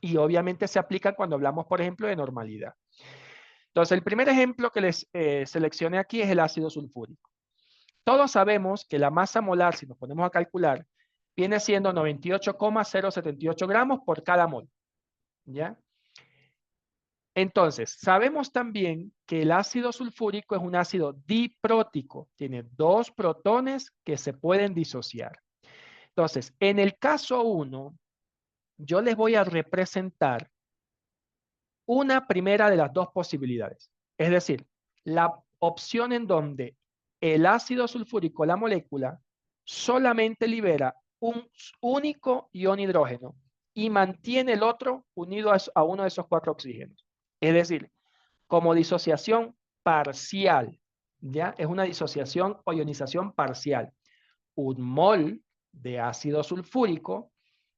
Y obviamente se aplican cuando hablamos, por ejemplo, de normalidad. Entonces, el primer ejemplo que les seleccioné aquí es el ácido sulfúrico. Todos sabemos que la masa molar, si nos ponemos a calcular, viene siendo 98,078 gramos por cada mol. ¿Ya? Entonces, sabemos también que el ácido sulfúrico es un ácido diprótico. Tiene dos protones que se pueden disociar. Entonces, en el caso 1, yo les voy a representar una primera de las dos posibilidades. Es decir, la opción en donde el ácido sulfúrico, la molécula, solamente libera un único ion hidrógeno y mantiene el otro unido a uno de esos 4 oxígenos. Es decir, como disociación parcial, ¿ya? Es una disociación o ionización parcial. Un mol de ácido sulfúrico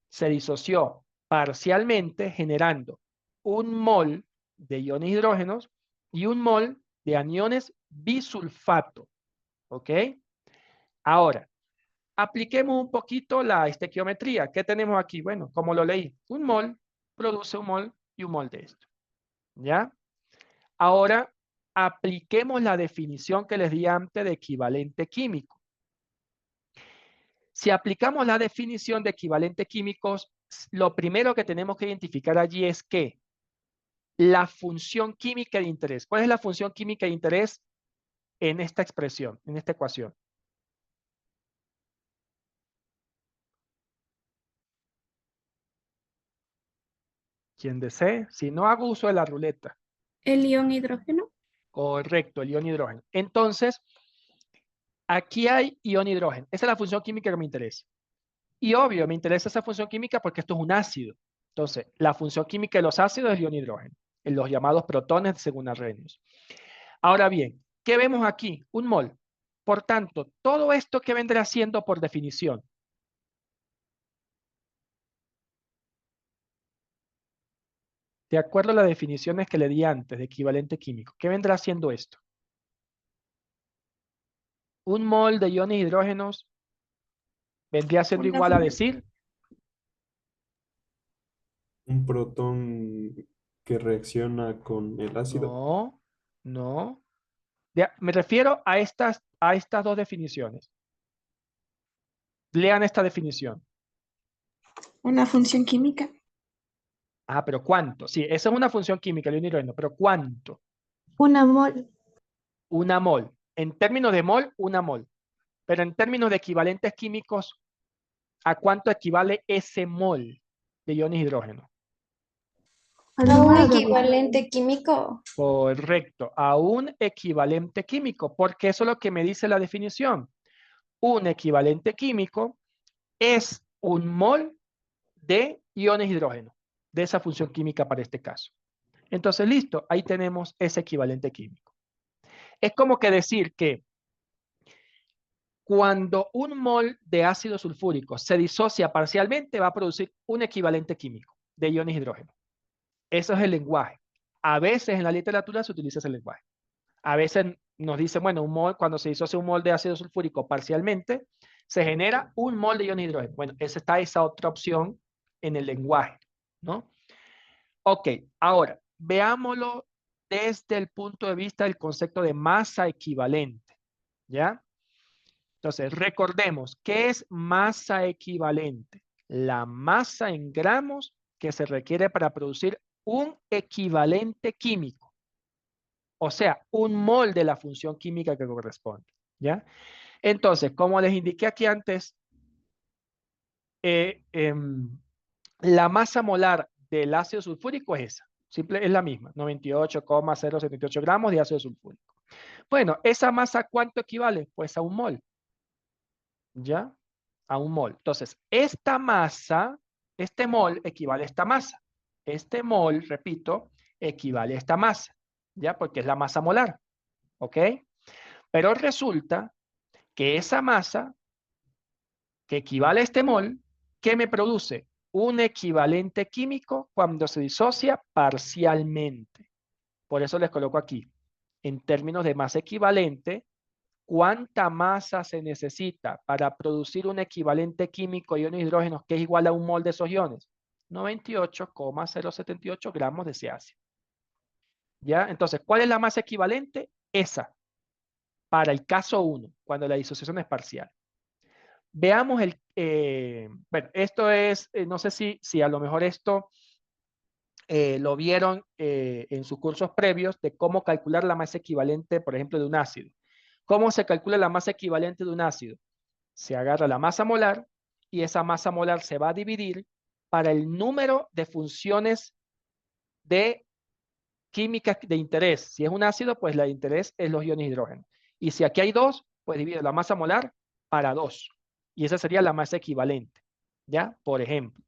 se disoció parcialmente generando un mol de iones hidrógenos y un mol de aniones bisulfato. ¿Ok? Ahora, apliquemos un poquito la estequiometría. ¿Qué tenemos aquí? Bueno, como lo leí, un mol produce un mol y un mol de esto. ¿Ya? Ahora, apliquemos la definición que les di antes de equivalente químico. Si aplicamos la definición de equivalente químicos, lo primero que tenemos que identificar allí es que la función química de interés. ¿Cuál es la función química de interés en esta expresión, en esta ecuación? ¿Quién desee? Si no, hago uso de la ruleta. ¿El ion hidrógeno? Correcto, el ion hidrógeno. Entonces, aquí hay ion hidrógeno. Esa es la función química que me interesa. Y obvio, me interesa esa función química porque esto es un ácido. Entonces, la función química de los ácidos es el ion hidrógeno, en los llamados protones según Arrhenius. Ahora bien, ¿qué vemos aquí? Un mol. Por tanto, todo esto que vendrá siendo por definición. De acuerdo a las definiciones que le di antes de equivalente químico, ¿qué vendrá siendo esto? Un mol de iones hidrógenos vendría siendo igual a decir Un protón que reacciona con el ácido. no. Me refiero a estas dos definiciones. Lean esta definición. Una función química. Ah, pero ¿cuánto? Sí, esa es una función química, el hidrógeno, pero ¿cuánto? Una mol. Una mol. En términos de mol, una mol. Pero en términos de equivalentes químicos, ¿a cuánto equivale ese mol de iones hidrógeno? Al A un número de equivalente químico. Correcto, a un equivalente químico, porque eso es lo que me dice la definición. Un equivalente químico es un mol de iones hidrógeno, de esa función química para este caso. Entonces, listo, ahí tenemos ese equivalente químico. Es como que decir que cuando un mol de ácido sulfúrico se disocia parcialmente, va a producir un equivalente químico. de iones hidrógeno. Eso es el lenguaje. A veces en la literatura se utiliza ese lenguaje. A veces nos dice, bueno, un mol, cuando se disocia un mol de ácido sulfúrico parcialmente, se genera un mol de iones hidrógeno. Bueno, está esa otra opción en el lenguaje, ¿no? Ok, ahora, veámoslo desde el punto de vista del concepto de masa equivalente, ¿ya? Entonces, recordemos, ¿qué es masa equivalente? La masa en gramos que se requiere para producir un equivalente químico. O sea, un mol de la función química que corresponde, ¿ya? Entonces, como les indiqué aquí antes, la masa molar del ácido sulfúrico es esa. Simple, es la misma, 98,078 gramos de ácido sulfúrico. Bueno, ¿esa masa cuánto equivale? Pues a un mol. ¿Ya? A un mol. Entonces, esta masa, este mol equivale a esta masa. Este mol, repito, equivale a esta masa. ¿Ya? Porque es la masa molar. ¿Ok? Pero resulta que esa masa que equivale a este mol, ¿qué me produce? Un equivalente químico cuando se disocia parcialmente. Por eso les coloco aquí. En términos de masa equivalente, ¿cuánta masa se necesita para producir un equivalente químico de iones hidrógenos que es igual a un mol de esos iones? 98,078 gramos de ese ácido. ¿Ya? Entonces, ¿cuál es la masa equivalente? Esa, para el caso 1, cuando la disociación es parcial. Veamos bueno, esto es, no sé si a lo mejor esto lo vieron en sus cursos previos de cómo calcular la masa equivalente, por ejemplo, de un ácido. ¿Cómo se calcula la masa equivalente de un ácido? Se agarra la masa molar y esa masa molar se va a dividir para el número de funciones de química de interés. Si es un ácido, pues la de interés es los iones hidrógeno. Y si aquí hay 2, pues divide la masa molar para 2. Y esa sería la masa equivalente. ¿Ya? Por ejemplo,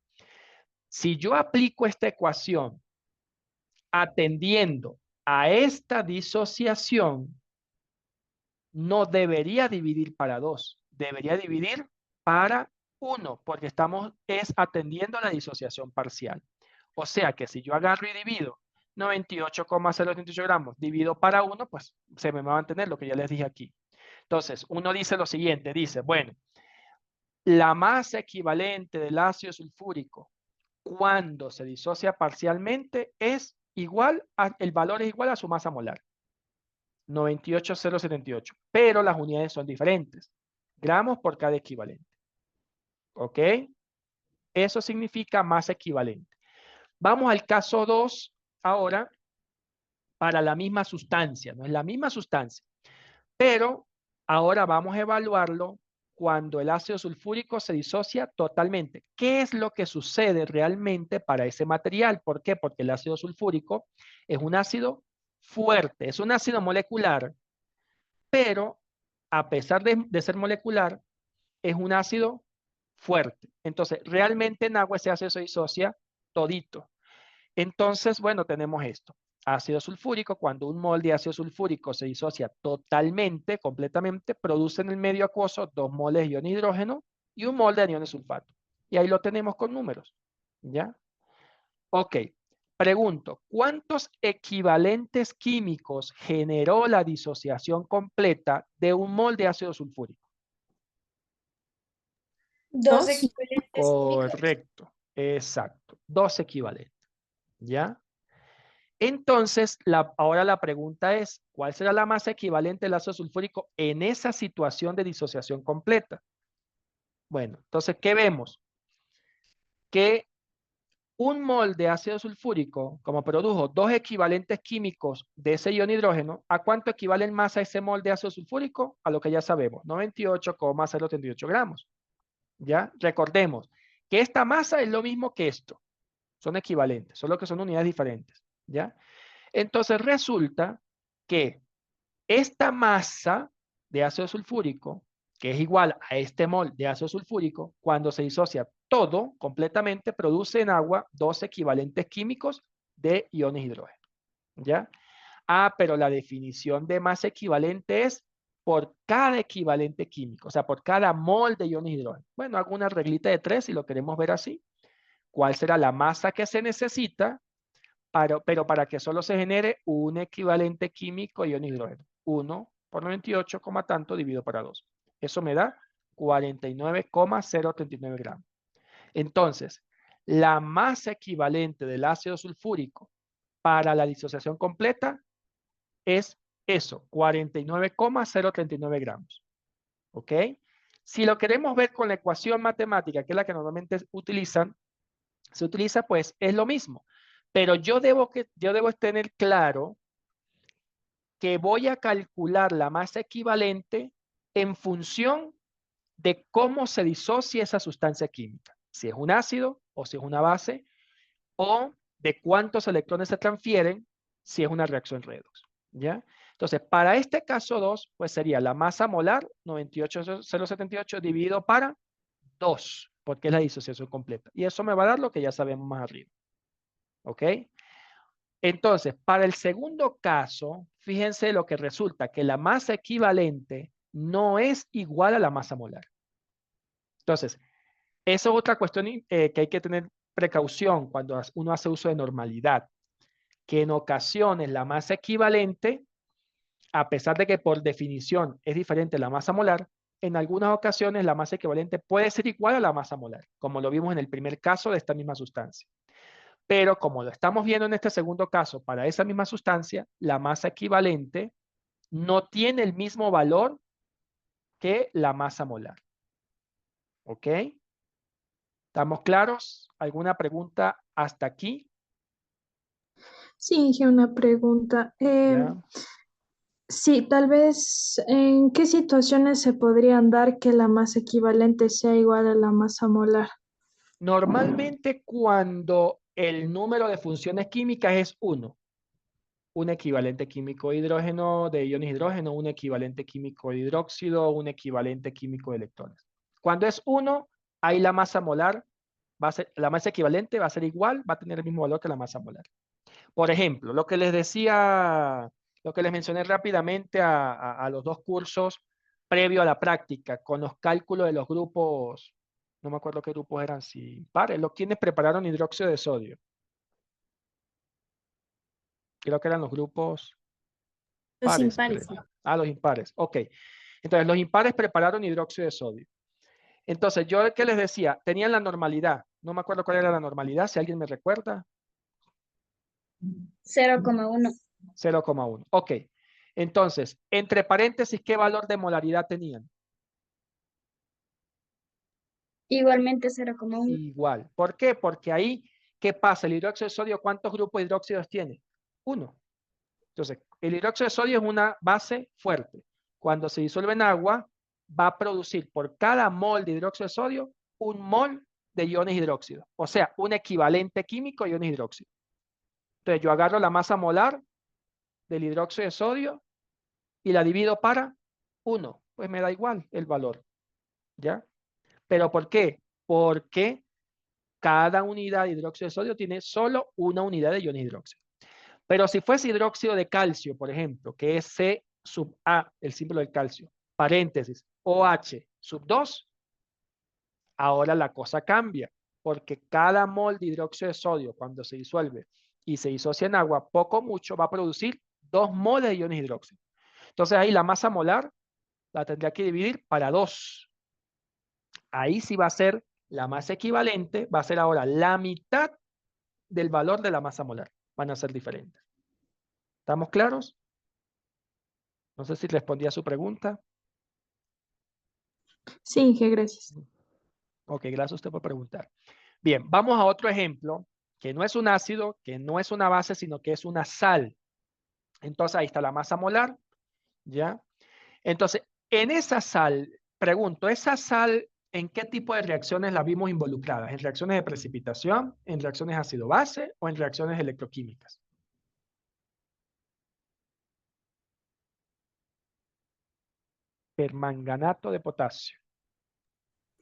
si yo aplico esta ecuación atendiendo a esta disociación, no debería dividir para 2, debería dividir para 1, porque estamos atendiendo a la disociación parcial. O sea que si yo agarro y divido 98,078 gramos, divido para 1, pues se me va a mantener lo que ya les dije aquí. Entonces, uno dice lo siguiente, dice, bueno, la masa equivalente del ácido sulfúrico cuando se disocia parcialmente es igual, el valor es igual a su masa molar. 98,078. Pero las unidades son diferentes. Gramos por cada equivalente. ¿Ok? Eso significa masa equivalente. Vamos al caso 2 ahora para la misma sustancia. No es la misma sustancia. Pero ahora vamos a evaluarlo cuando el ácido sulfúrico se disocia totalmente. ¿Qué es lo que sucede realmente para ese material? ¿Por qué? Porque el ácido sulfúrico es un ácido fuerte, es un ácido molecular, pero a pesar de ser molecular, es un ácido fuerte. Entonces, realmente en agua ese ácido se disocia todito. Entonces, bueno, tenemos esto. Ácido sulfúrico, cuando un mol de ácido sulfúrico se disocia totalmente, completamente, produce en el medio acuoso 2 moles de iones de hidrógeno y 1 mol de aniones sulfato. Y ahí lo tenemos con números. ¿Ya? Ok. Pregunto, ¿cuántos equivalentes químicos generó la disociación completa de un mol de ácido sulfúrico? 2 Dos. equivalentes químicos. Correcto, exacto. 2 equivalentes. ¿Ya? Entonces, ahora la pregunta es, ¿cuál será la masa equivalente del ácido sulfúrico en esa situación de disociación completa? Bueno, entonces, ¿qué vemos? Que un mol de ácido sulfúrico, como produjo 2 equivalentes químicos de ese ion hidrógeno, ¿a cuánto equivale en masa ese mol de ácido sulfúrico? A lo que ya sabemos, 98,038 gramos. ¿Ya? Recordemos que esta masa es lo mismo que esto. Son equivalentes, solo que son unidades diferentes. ¿Ya? Entonces resulta que esta masa de ácido sulfúrico, que es igual a este mol de ácido sulfúrico, cuando se disocia todo completamente, produce en agua 2 equivalentes químicos de iones hidrógeno. ¿Ya? Ah, pero la definición de masa equivalente es por cada equivalente químico, o sea, por cada mol de iones hidrógeno. Bueno, hago una reglita de 3 si lo queremos ver así. cuál será la masa que se necesita, pero para que solo se genere un equivalente químico de iones de hidrógeno. 1 por 98, tanto dividido para 2. Eso me da 49,039 gramos. Entonces, la masa equivalente del ácido sulfúrico para la disociación completa es eso, 49,039 gramos. ¿Ok? Si lo queremos ver con la ecuación matemática, que es la que normalmente utilizan, se utiliza, pues es lo mismo. Pero yo debo tener claro que voy a calcular la masa equivalente en función de cómo se disocia esa sustancia química. Si es un ácido o si es una base, o de cuántos electrones se transfieren si es una reacción redox. ¿Ya? Entonces, para este caso 2, pues sería la masa molar 98,078 dividido para 2, porque es la disociación completa. Y eso me va a dar lo que ya sabemos más arriba. ¿Ok? Entonces, para el segundo caso, fíjense lo que resulta, que la masa equivalente no es igual a la masa molar. Entonces, esa es otra cuestión que hay que tener precaución cuando uno hace uso de normalidad, que en ocasiones la masa equivalente, a pesar de que por definición es diferente la masa molar, en algunas ocasiones la masa equivalente puede ser igual a la masa molar, como lo vimos en el primer caso de esta misma sustancia. Pero como lo estamos viendo en este segundo caso, para esa misma sustancia, la masa equivalente no tiene el mismo valor que la masa molar. ¿Ok? ¿Estamos claros? ¿Alguna pregunta hasta aquí? Sí, Inge, una pregunta. ¿Ya? Sí, tal vez, ¿en qué situaciones se podrían dar que la masa equivalente sea igual a la masa molar? Normalmente cuando el número de funciones químicas es 1, un equivalente químico de hidrógeno, de iones de hidrógeno, un equivalente químico de hidróxido, un equivalente químico de electrones. Cuando es 1, ahí la masa molar la masa equivalente va a ser igual, va a tener el mismo valor que la masa molar. Por ejemplo, lo que les decía, lo que les mencioné rápidamente a los dos cursos previo a la práctica, con los cálculos de los grupos, no me acuerdo qué grupos eran, si impares, los quienes prepararon hidróxido de sodio. Creo que eran los grupos Los pares, impares. creo. Ah, los impares, ok. Entonces, los impares prepararon hidróxido de sodio. Entonces, yo, ¿qué les decía? Tenían la normalidad. No me acuerdo cuál era la normalidad, si alguien me recuerda. 0,1. 0,1. Ok. Entonces, entre paréntesis, ¿qué valor de molaridad tenían? Igualmente 0,1. Igual. ¿Por qué? Porque ahí, ¿qué pasa? El hidróxido de sodio, ¿cuántos grupos de hidróxidos tiene? 1. Entonces, el hidróxido de sodio es una base fuerte. Cuando se disuelve en agua, va a producir por cada mol de hidróxido de sodio, un mol de iones hidróxido. O sea, un equivalente químico de iones hidróxido. Entonces, yo agarro la masa molar del hidróxido de sodio y la divido para 1. Pues me da igual el valor. ¿Ya? ¿Pero por qué? Porque cada unidad de hidróxido de sodio tiene solo una unidad de iones hidróxido. Pero si fuese hidróxido de calcio, por ejemplo, que es C sub A, el símbolo del calcio, paréntesis, OH sub 2, ahora la cosa cambia, porque cada mol de hidróxido de sodio, cuando se disuelve y se disocia en agua, poco o mucho va a producir 2 moles de iones hidróxido. Entonces ahí la masa molar la tendría que dividir para 2. Ahí sí va a ser la masa equivalente, va a ser ahora la mitad del valor de la masa molar. Van a ser diferentes. ¿Estamos claros? No sé si respondí a su pregunta. Sí, Inge, gracias. Ok, gracias a usted por preguntar. Bien, vamos a otro ejemplo, que no es un ácido, que no es una base, sino que es una sal. Entonces ahí está la masa molar, ¿ya? Entonces, en esa sal, pregunto, ¿esa sal en qué tipo de reacciones la vimos involucradas? ¿En reacciones de precipitación, en reacciones ácido-base o en reacciones electroquímicas? Permanganato de potasio.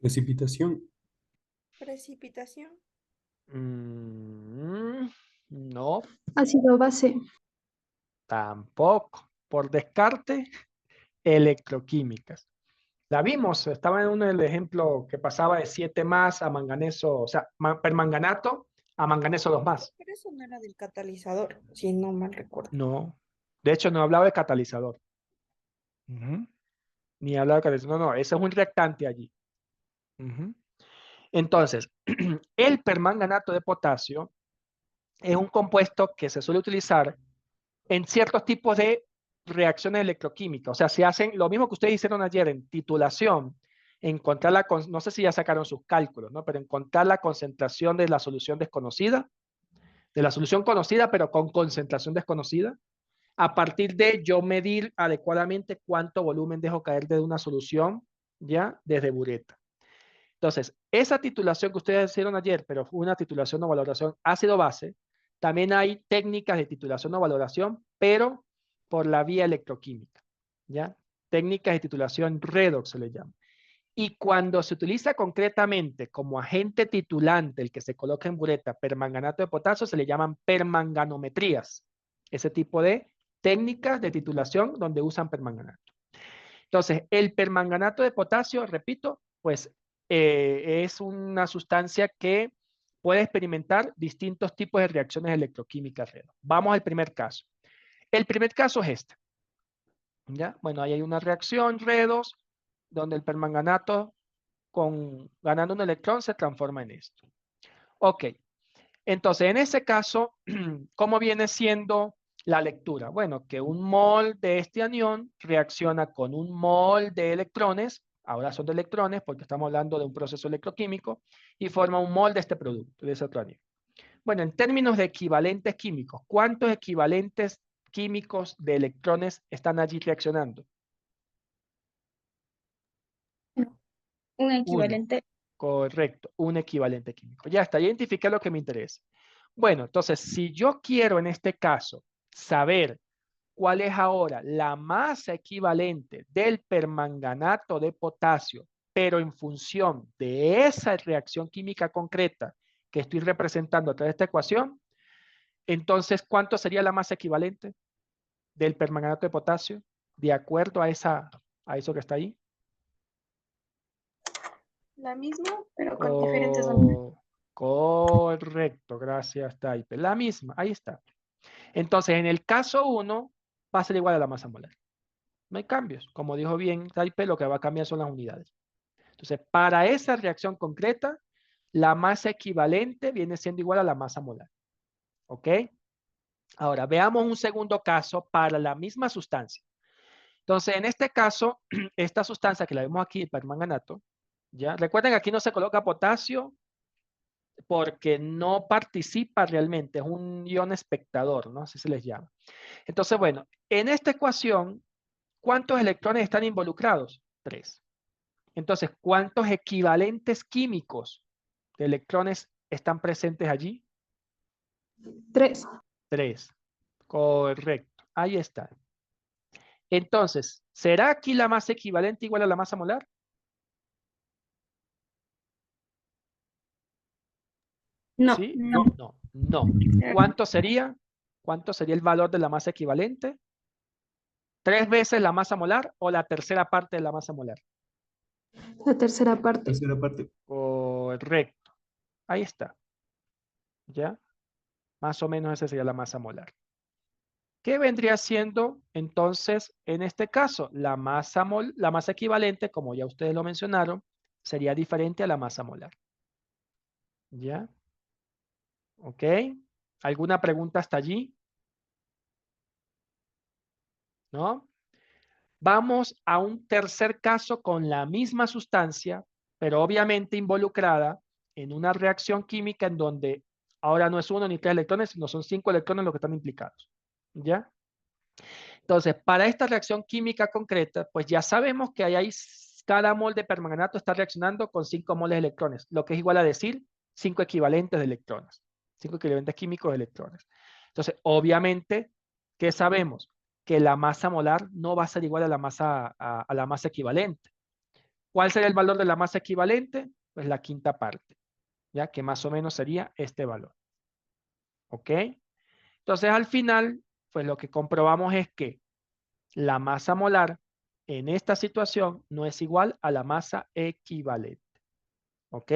Precipitación. Precipitación. No, Ácido base. tampoco. Por descarte, electroquímicas. La vimos, estaba en uno del ejemplo que pasaba de 7 más a manganeso, o sea, permanganato a manganeso 2 más. Pero eso no era del catalizador, si no mal recuerdo. No, de hecho no hablaba de catalizador. Ujú. Ni hablaba de catalizador, no, ese es un reactante allí. Ujú. Entonces, el permanganato de potasio es un compuesto que se suele utilizar en ciertos tipos de reacciones electroquímicas. O sea, se hacen lo mismo que ustedes hicieron ayer en titulación, encontrar no sé si ya sacaron sus cálculos, ¿no? Pero encontrar la concentración de la solución desconocida, de la solución conocida, pero con concentración desconocida, a partir de yo medir adecuadamente cuánto volumen dejo caer de una solución, ya, desde bureta. Entonces, esa titulación que ustedes hicieron ayer, pero fue una titulación o valoración ácido-base, también hay técnicas de titulación o valoración, pero por la vía electroquímica, ¿ya? Técnicas de titulación redox se le llama. Y cuando se utiliza concretamente como agente titulante, el que se coloca en bureta, permanganato de potasio, se le llaman permanganometrías. Ese tipo de técnicas de titulación donde usan permanganato. Entonces, el permanganato de potasio, repito, pues es una sustancia que puede experimentar distintos tipos de reacciones electroquímicas redox. Vamos al primer caso. El primer caso es este. ¿Ya? Bueno, ahí hay una reacción redox donde el permanganato ganando un electrón se transforma en esto. Ok, entonces en ese caso, ¿cómo viene siendo la lectura? Bueno, que un mol de este anión reacciona con un mol de electrones, ahora son de electrones porque estamos hablando de un proceso electroquímico, y forma un mol de este producto, de ese otro anión. Bueno, en términos de equivalentes químicos, ¿cuántos equivalentes químicos de electrones están allí reaccionando? Un Uno. equivalente. Correcto, un equivalente químico. Ya está, identifiqué lo que me interesa. Bueno, entonces, si yo quiero en este caso saber cuál es ahora la masa equivalente del permanganato de potasio, pero en función de esa reacción química concreta que estoy representando a través de esta ecuación, entonces, ¿cuánto sería la masa equivalente del permanganato de potasio de acuerdo a eso que está ahí? La misma, pero con diferentes números. Correcto, gracias, Taipe. La misma, ahí está. Entonces, en el caso 1, va a ser igual a la masa molar. No hay cambios. Como dijo bien Taipe, lo que va a cambiar son las unidades. Entonces, para esa reacción concreta, la masa equivalente viene siendo igual a la masa molar. ¿Ok? Ahora, veamos un segundo caso para la misma sustancia. Entonces, en este caso, esta sustancia que la vemos aquí, el permanganato, ¿ya? Recuerden que aquí no se coloca potasio porque no participa realmente, es un ion espectador, ¿no? Así se les llama. Entonces, bueno, en esta ecuación, ¿cuántos electrones están involucrados? 3. Entonces, ¿cuántos equivalentes químicos de electrones están presentes allí? 3. 3. Correcto. Ahí está. Entonces, ¿será aquí la masa equivalente igual a la masa molar? No. ¿Sí? No. No. ¿Cuánto sería? ¿Cuánto sería el valor de la masa equivalente? ¿3 veces la masa molar o la tercera parte de la masa molar? La tercera parte. Tercera parte. Correcto. Ahí está. ¿Ya? Más o menos esa sería la masa molar. ¿Qué vendría siendo entonces en este caso? La masa equivalente, como ya ustedes lo mencionaron, sería diferente a la masa molar. ¿Ya? ¿Ok? ¿Alguna pregunta hasta allí? ¿No? Vamos a un tercer caso con la misma sustancia, pero obviamente involucrada en una reacción química en donde ahora no es 1 ni 3 electrones, sino son 5 electrones los que están implicados. ¿Ya? Entonces, para esta reacción química concreta, pues ya sabemos que cada mol de permanganato está reaccionando con 5 moles de electrones, lo que es igual a decir 5 equivalentes de electrones, 5 equivalentes químicos de electrones. Entonces, obviamente, ¿qué sabemos? Que la masa molar no va a ser igual a la masa equivalente. ¿Cuál sería el valor de la masa equivalente? Pues la quinta parte, ya que más o menos sería este valor. ¿Ok? Entonces, al final, pues lo que comprobamos es que la masa molar en esta situación no es igual a la masa equivalente. ¿Ok?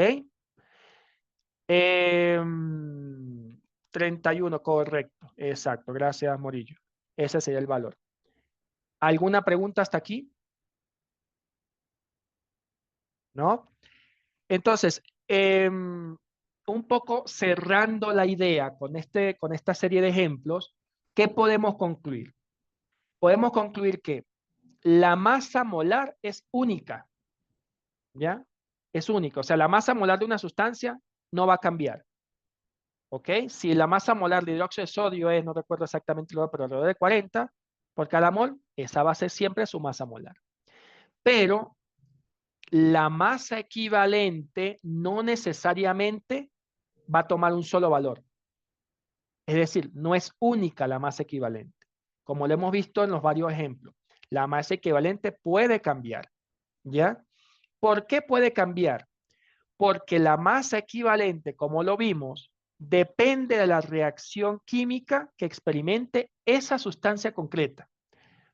31, correcto. Exacto. Gracias, Morillo. Ese sería el valor. ¿Alguna pregunta hasta aquí? ¿No? Entonces, un poco cerrando la idea con esta serie de ejemplos, ¿qué podemos concluir? Podemos concluir que la masa molar es única, ¿ya? Es única, o sea, la masa molar de una sustancia no va a cambiar, ¿ok? Si la masa molar de hidróxido de sodio es, no recuerdo exactamente lo, pero alrededor de 40 por cada mol, esa va a ser siempre su masa molar. Pero la masa equivalente no necesariamente va a tomar un solo valor. Es decir, no es única la masa equivalente. Como lo hemos visto en los varios ejemplos, la masa equivalente puede cambiar, ¿ya? ¿Por qué puede cambiar? Porque la masa equivalente, como lo vimos, depende de la reacción química que experimente esa sustancia concreta,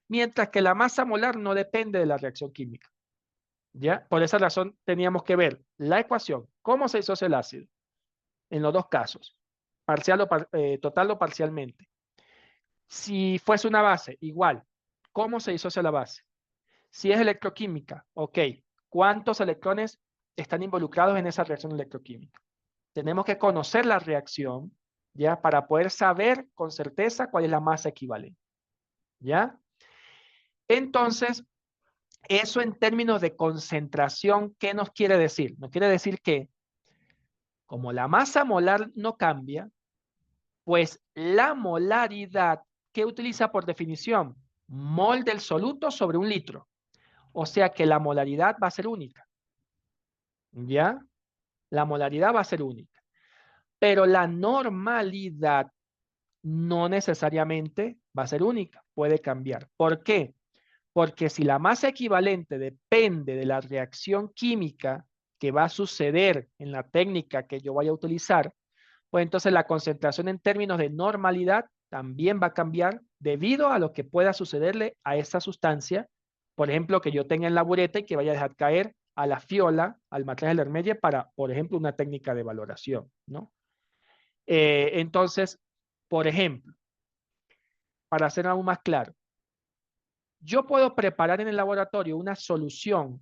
mientras que la masa molar no depende de la reacción química, ¿ya? Por esa razón teníamos que ver la ecuación, cómo se disocia el ácido, en los dos casos, parcial o total o parcialmente. Si fuese una base, igual, ¿cómo se disocia la base? Si es electroquímica, ok, ¿cuántos electrones están involucrados en esa reacción electroquímica? Tenemos que conocer la reacción, ¿ya? Para poder saber con certeza cuál es la masa equivalente, ¿ya? Entonces, eso en términos de concentración, ¿qué nos quiere decir? Nos quiere decir que como la masa molar no cambia, pues la molaridad, ¿qué utiliza por definición? Mol del soluto sobre un litro. O sea que la molaridad va a ser única. ¿Ya? La molaridad va a ser única. Pero la normalidad no necesariamente va a ser única. Puede cambiar. ¿Por qué? Porque si la masa equivalente depende de la reacción química que va a suceder en la técnica que yo vaya a utilizar, pues entonces la concentración en términos de normalidad también va a cambiar debido a lo que pueda sucederle a esa sustancia. Por ejemplo, que yo tenga en la bureta y que vaya a dejar caer a la fiola, al material de Hermelle para, por ejemplo, una técnica de valoración, ¿no? Entonces, por ejemplo, para hacer aún más claro, yo puedo preparar en el laboratorio una solución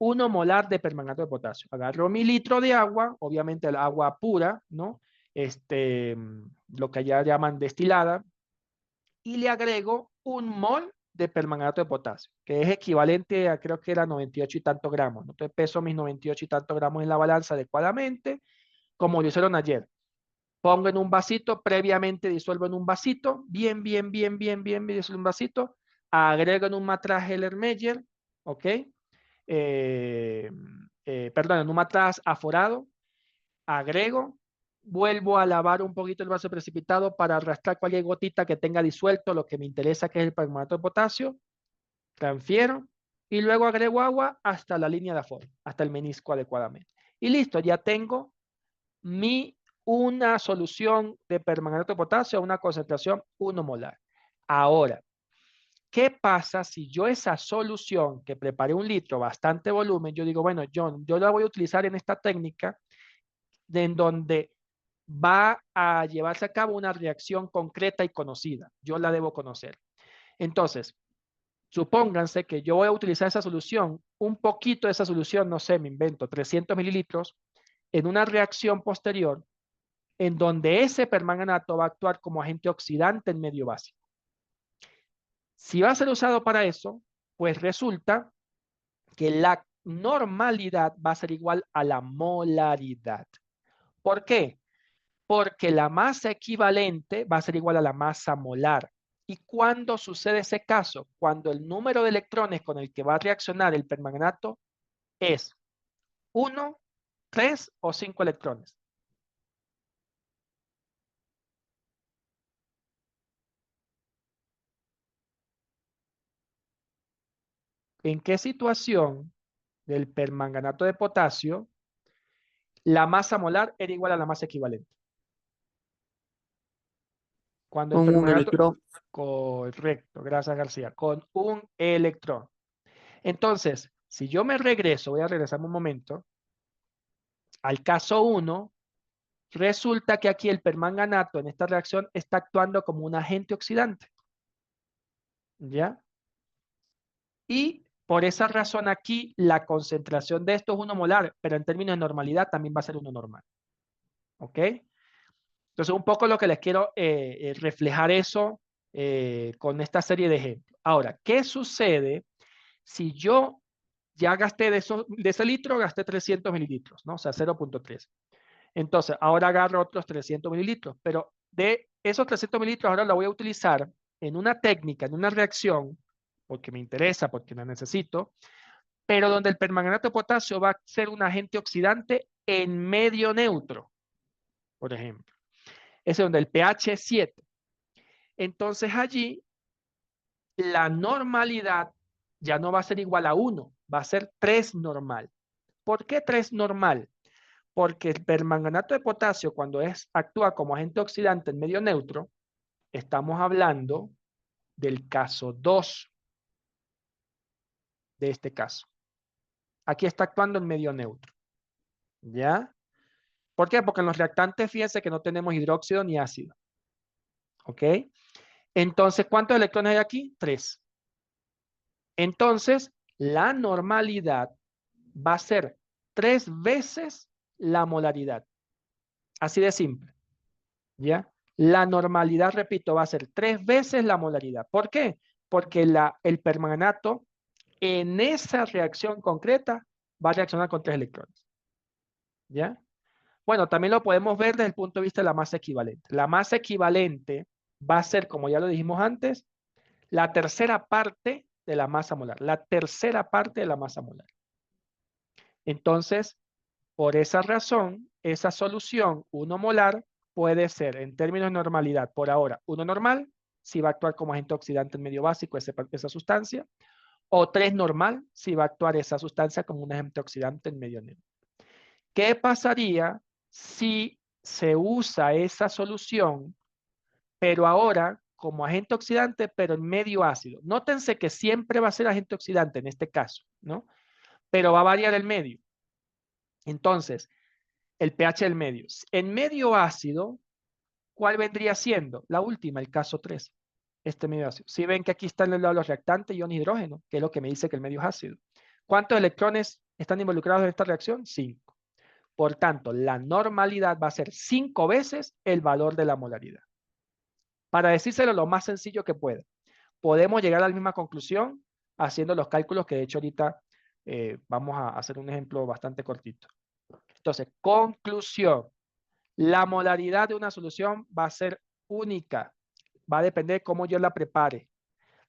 1 molar de permanganato de potasio. Agarro mi litro de agua, obviamente el agua pura, ¿no? Lo que allá llaman destilada, y le agrego 1 mol de permanganato de potasio, que es equivalente a, creo que era 98 y tantos gramos, ¿no? Entonces peso mis 98 y tantos gramos en la balanza adecuadamente, como lo hicieron ayer. Pongo en un vasito, previamente disuelvo en un vasito, bien, disuelvo en un vasito, agrego en un matraz el Ermeyer, ¿ok? Perdón, en un matraz aforado, agrego, vuelvo a lavar un poquito el vaso precipitado para arrastrar cualquier gotita que tenga disuelto, lo que me interesa que es el permanganato de potasio, transfiero y luego agrego agua hasta la línea de aforo, hasta el menisco adecuadamente. Y listo, ya tengo una solución de permanganato de potasio a una concentración 1 molar. Ahora, ¿qué pasa si yo esa solución que preparé 1 litro, bastante volumen, yo digo, bueno, yo la voy a utilizar en esta técnica en donde va a llevarse a cabo una reacción concreta y conocida. Yo la debo conocer. Entonces, supónganse que yo voy a utilizar esa solución, un poquito de esa solución, no sé, me invento 300 mililitros, en una reacción posterior en donde ese permanganato va a actuar como agente oxidante en medio básico. Si va a ser usado para eso, pues resulta que la normalidad va a ser igual a la molaridad. ¿Por qué? Porque la masa equivalente va a ser igual a la masa molar. ¿Y cuándo sucede ese caso? Cuando el número de electrones con el que va a reaccionar el permanganato es 1, 3 o 5 electrones. ¿En qué situación del permanganato de potasio la masa molar era igual a la masa equivalente? Cuando el Con un permanganato... electrón. Correcto, gracias García. Con un electrón. Entonces, si yo me regreso, voy a regresarme un momento, al caso 1, resulta que aquí el permanganato en esta reacción está actuando como un agente oxidante. ¿Ya? Y por esa razón aquí la concentración de esto es 1 molar, pero en términos de normalidad también va a ser 1 normal. ¿Ok? Entonces un poco lo que les quiero reflejar eso con esta serie de ejemplos. Ahora, ¿qué sucede si yo ya gasté de ese litro, gasté 300 mililitros, ¿no? O sea, 0.3. Entonces, ahora agarro otros 300 mililitros, pero de esos 300 mililitros ahora lo voy a utilizar en una técnica, en una reacción, porque me interesa, porque la necesito, pero donde el permanganato de potasio va a ser un agente oxidante en medio neutro, por ejemplo. Ese es donde el pH es 7. Entonces allí la normalidad ya no va a ser igual a 1, va a ser 3 normal. ¿Por qué 3 normal? Porque el permanganato de potasio, cuando actúa como agente oxidante en medio neutro, estamos hablando del caso 2 de este caso. Aquí está actuando en medio neutro. ¿Ya? ¿Por qué? Porque en los reactantes, fíjense que no tenemos hidróxido ni ácido. ¿Ok? Entonces, ¿cuántos electrones hay aquí? 3. Entonces, la normalidad va a ser 3 veces la molaridad. Así de simple. ¿Ya? La normalidad, repito, va a ser 3 veces la molaridad. ¿Por qué? Porque el permanganato en esa reacción concreta va a reaccionar con 3 electrones. ¿Ya? Bueno, también lo podemos ver desde el punto de vista de la masa equivalente. La masa equivalente va a ser, como ya lo dijimos antes, la tercera parte de la masa molar. La tercera parte de la masa molar. Entonces, por esa razón, esa solución 1 molar puede ser, en términos de normalidad, por ahora, 1 normal, si va a actuar como agente oxidante en medio básico esa sustancia, o 3 normal, si va a actuar esa sustancia como un agente oxidante en medio neutro. ¿Qué pasaría si se usa esa solución, pero ahora como agente oxidante, pero en medio ácido? Nótense que siempre va a ser agente oxidante en este caso, ¿no? Pero va a variar el medio. Entonces, el pH del medio. En medio ácido, ¿cuál vendría siendo? La última, el caso 3. Este medio ácido. Si ven que aquí están en los reactantes ion hidrógeno, que es lo que me dice que el medio es ácido. ¿Cuántos electrones están involucrados en esta reacción? 5. Por tanto, la normalidad va a ser 5 veces el valor de la molaridad. Para decírselo lo más sencillo que pueda. Podemos llegar a la misma conclusión haciendo los cálculos que de hecho ahorita vamos a hacer un ejemplo bastante cortito. Entonces, conclusión. La molaridad de una solución va a ser única. Va a depender cómo yo la prepare.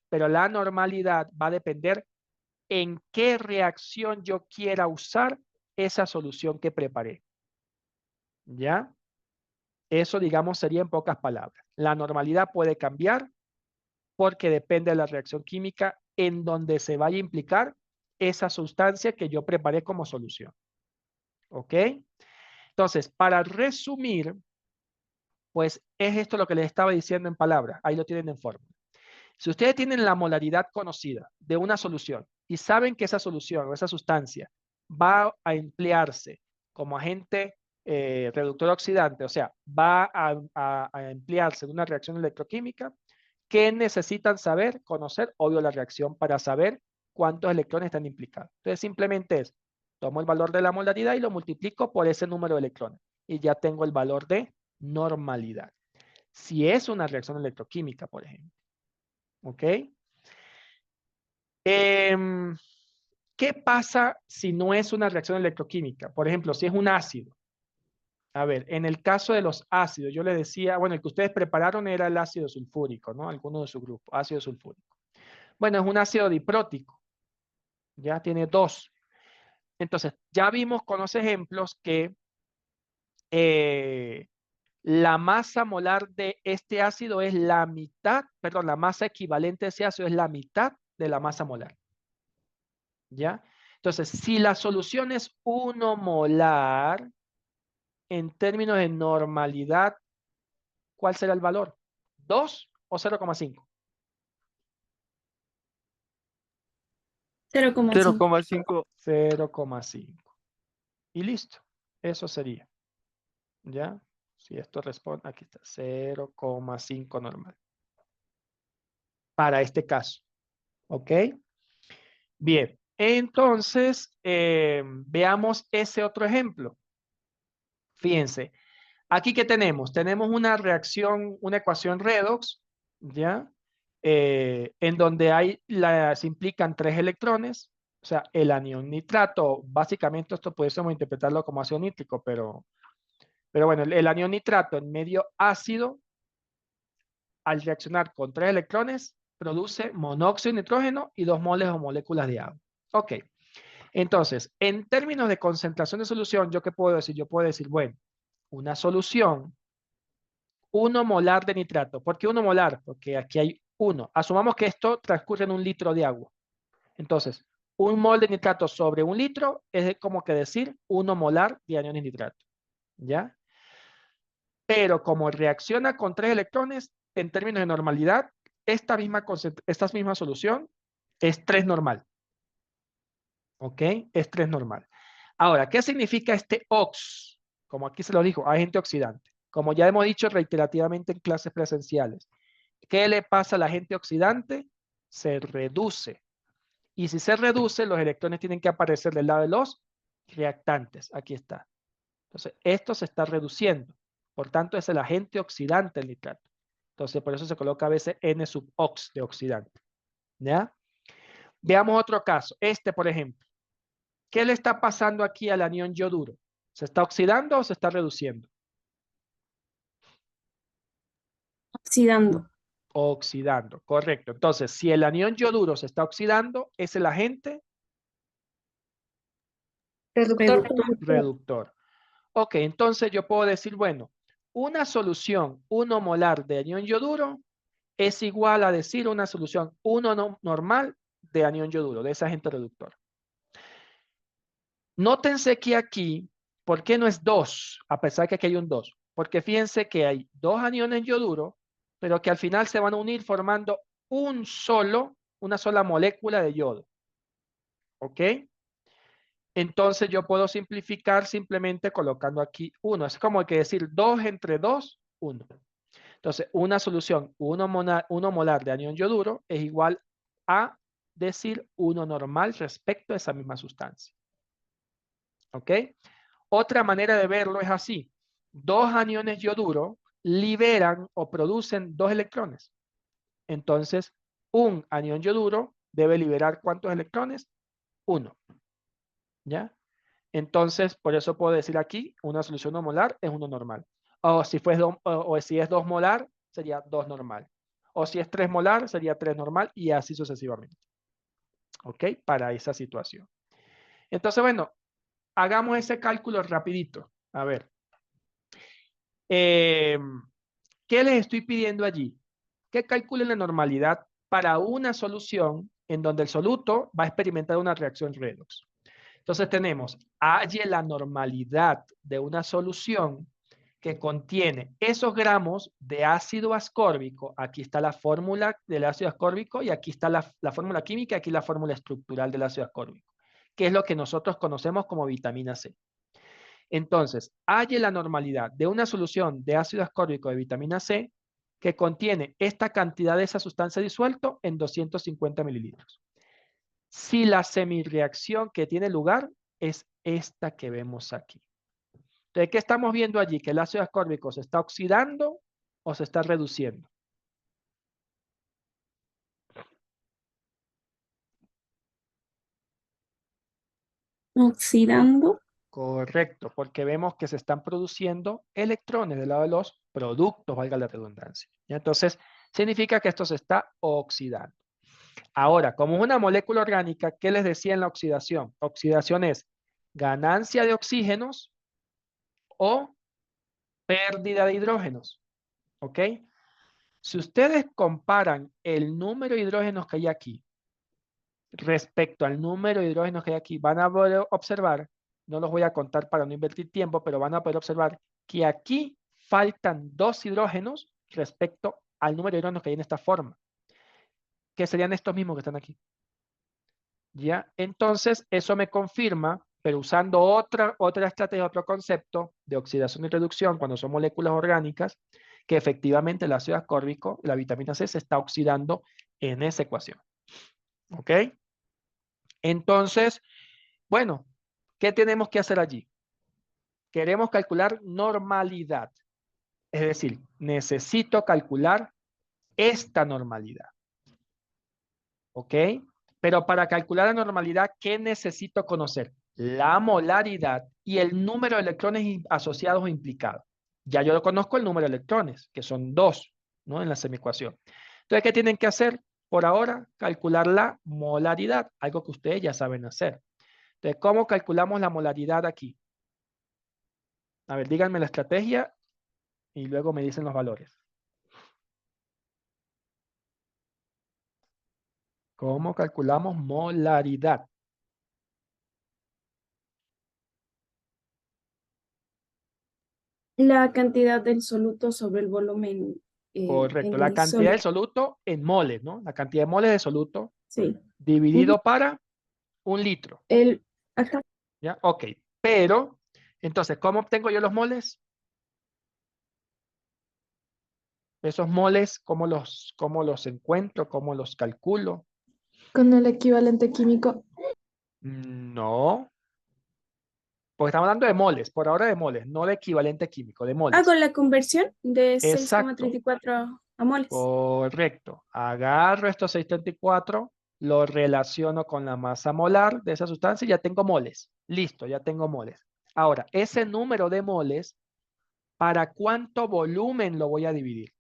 Pero la normalidad va a depender en qué reacción yo quiera usar esa solución que preparé. ¿Ya? Eso, digamos, sería en pocas palabras. La normalidad puede cambiar porque depende de la reacción química en donde se vaya a implicar esa sustancia que yo preparé como solución. ¿Ok? Entonces, para resumir, pues es esto lo que les estaba diciendo en palabras. Ahí lo tienen en fórmula. Si ustedes tienen la molaridad conocida de una solución y saben que esa solución o esa sustancia va a emplearse como agente reductor oxidante, o sea, va a emplearse en una reacción electroquímica, ¿qué necesitan saber? Conocer, obvio, la reacción para saber cuántos electrones están implicados. Entonces, simplemente es, tomo el valor de la molaridad y lo multiplico por ese número de electrones. Y ya tengo el valor de normalidad. Si es una reacción electroquímica, por ejemplo. ¿Ok? ¿Qué pasa si no es una reacción electroquímica? Por ejemplo, si es un ácido. A ver, en el caso de los ácidos, yo les decía, bueno, el que ustedes prepararon era el ácido sulfúrico, ¿no? Alguno de su grupo, ácido sulfúrico. Bueno, es un ácido diprótico. Ya tiene 2. Entonces, ya vimos con los ejemplos que la masa molar de este ácido es la mitad, perdón, la masa equivalente de ese ácido es la mitad de la masa molar. ¿Ya? Entonces, si la solución es 1 molar, en términos de normalidad, ¿cuál será el valor? ¿2 o 0,5? 0,5. 0,5. 0,5. Y listo. Eso sería. ¿Ya? Si esto responde, aquí está, 0,5 normal. Para este caso. ¿Ok? Bien. Entonces, veamos ese otro ejemplo. Fíjense. Aquí, ¿qué tenemos? Tenemos una reacción, una ecuación redox, ¿ya? En donde se implican 3 electrones. O sea, el anión nitrato, básicamente esto pudiésemos interpretarlo como ácido nítrico, pero bueno, el anión nitrato en medio ácido, al reaccionar con 3 electrones, produce monóxido de nitrógeno y 2 moles o moléculas de agua. Ok. Entonces, en términos de concentración de solución, ¿yo qué puedo decir? Yo puedo decir, bueno, una solución, 1 molar de nitrato. ¿Por qué 1 molar? Porque aquí hay 1. Asumamos que esto transcurre en 1 litro de agua. Entonces, 1 mol de nitrato sobre 1 litro es como que decir 1 molar de aniones nitrato. ¿Ya? Pero como reacciona con 3 electrones, en términos de normalidad, esta misma solución es 3 normal. ¿Ok? Es 3 normal. Ahora, ¿qué significa este OX? Como aquí se lo dijo, agente oxidante. Como ya hemos dicho reiterativamente en clases presenciales. ¿Qué le pasa al agente oxidante? Se reduce. Y si se reduce, los electrones tienen que aparecer del lado de los reactantes. Aquí está. Entonces, esto se está reduciendo. Por tanto, es el agente oxidante del nitrato. Entonces, por eso se coloca a veces N sub ox de oxidante. ¿Ya? Veamos otro caso. Este, por ejemplo. ¿Qué le está pasando aquí al anión yoduro? ¿Se está oxidando o se está reduciendo? Oxidando. Oxidando, correcto. Entonces, si el anión yoduro se está oxidando, es el agente Reductor. reductor. Ok, entonces yo puedo decir, bueno, una solución 1 molar de anión yoduro es igual a decir una solución 1 normal de anión yoduro, de ese agente reductor. Nótense que aquí, ¿por qué no es 2? A pesar que aquí hay un 2. Porque fíjense que hay 2 aniones yoduro, pero que al final se van a unir formando una sola molécula de yodo. ¿Ok? Entonces yo puedo simplificar simplemente colocando aquí 1. Es como que decir 2 entre 2, 1. Entonces, una solución 1 molar de anión yoduro es igual a decir 1 normal respecto a esa misma sustancia. ¿Ok? Otra manera de verlo es así. 2 aniones yoduro liberan o producen 2 electrones. Entonces, un anión yoduro debe liberar ¿cuántos electrones? 1. ¿Ya? Entonces, por eso puedo decir aquí, una solución 1 molar es 1 normal. O si es 2 molar, sería 2 normal. O si es 3 molar, sería 3 normal y así sucesivamente. ¿Ok? Para esa situación. Entonces, bueno, hagamos ese cálculo rapidito. A ver. ¿Qué les estoy pidiendo allí? Que calculen la normalidad para una solución en donde el soluto va a experimentar una reacción redox. Entonces tenemos, halle la normalidad de una solución que contiene esos gramos de ácido ascórbico. Aquí está la fórmula del ácido ascórbico y aquí está la fórmula química y aquí la fórmula estructural del ácido ascórbico, que es lo que nosotros conocemos como vitamina C. Entonces, halle la normalidad de una solución de ácido ascórbico de vitamina C que contiene esta cantidad de esa sustancia disuelto en 250 mililitros. Si la semirreacción que tiene lugar es esta que vemos aquí. Entonces, ¿qué estamos viendo allí? Que el ácido ascórbico se está oxidando o se está reduciendo. Oxidando. Correcto, porque vemos que se están produciendo electrones del lado de los productos, valga la redundancia. ¿Ya? Entonces, significa que esto se está oxidando. Ahora, como es una molécula orgánica, ¿qué les decía en la oxidación? Oxidación es ganancia de oxígenos o pérdida de hidrógenos. ¿Ok? Si ustedes comparan el número de hidrógenos que hay aquí respecto al número de hidrógenos que hay aquí, van a poder observar, no los voy a contar para no invertir tiempo, pero van a poder observar que aquí faltan 2 hidrógenos respecto al número de hidrógenos que hay en esta forma, que serían estos mismos que están aquí. ¿Ya? Entonces, eso me confirma, pero usando otra estrategia, otro concepto de oxidación y reducción, cuando son moléculas orgánicas, que efectivamente el ácido ascórbico, la vitamina C, se está oxidando en esa ecuación. ¿Ok? Entonces, bueno, ¿qué tenemos que hacer allí? Queremos calcular normalidad. Es decir, necesito calcular esta normalidad. ¿Ok? Pero para calcular la normalidad, ¿qué necesito conocer? La molaridad y el número de electrones asociados o implicados. Ya yo conozco el número de electrones, que son 2, ¿no? En la semiecuación. Entonces, ¿qué tienen que hacer? Por ahora, calcular la molaridad, algo que ustedes ya saben hacer. Entonces, ¿cómo calculamos la molaridad aquí? A ver, díganme la estrategia y luego me dicen los valores. ¿Cómo calculamos molaridad? La cantidad del soluto sobre el volumen Correcto, en la el cantidad de sólido. soluto en moles, ¿no? La cantidad de moles de soluto Sí. Ujú. dividido para 1 litro, Acá. ¿ya? Ok, pero, entonces, ¿cómo obtengo yo los moles? Esos moles, cómo los encuentro? ¿Cómo los calculo? Con el equivalente químico. No, porque estamos hablando de moles, por ahora de moles, no de equivalente químico, de Hago moles. la conversión de Exacto, 6,34 a moles. correcto. Agarro estos 634, los relaciono con la masa molar de esa sustancia y ya tengo moles. Listo, ya tengo moles. Ahora, ese número de moles, ¿para cuánto volumen lo voy a dividir?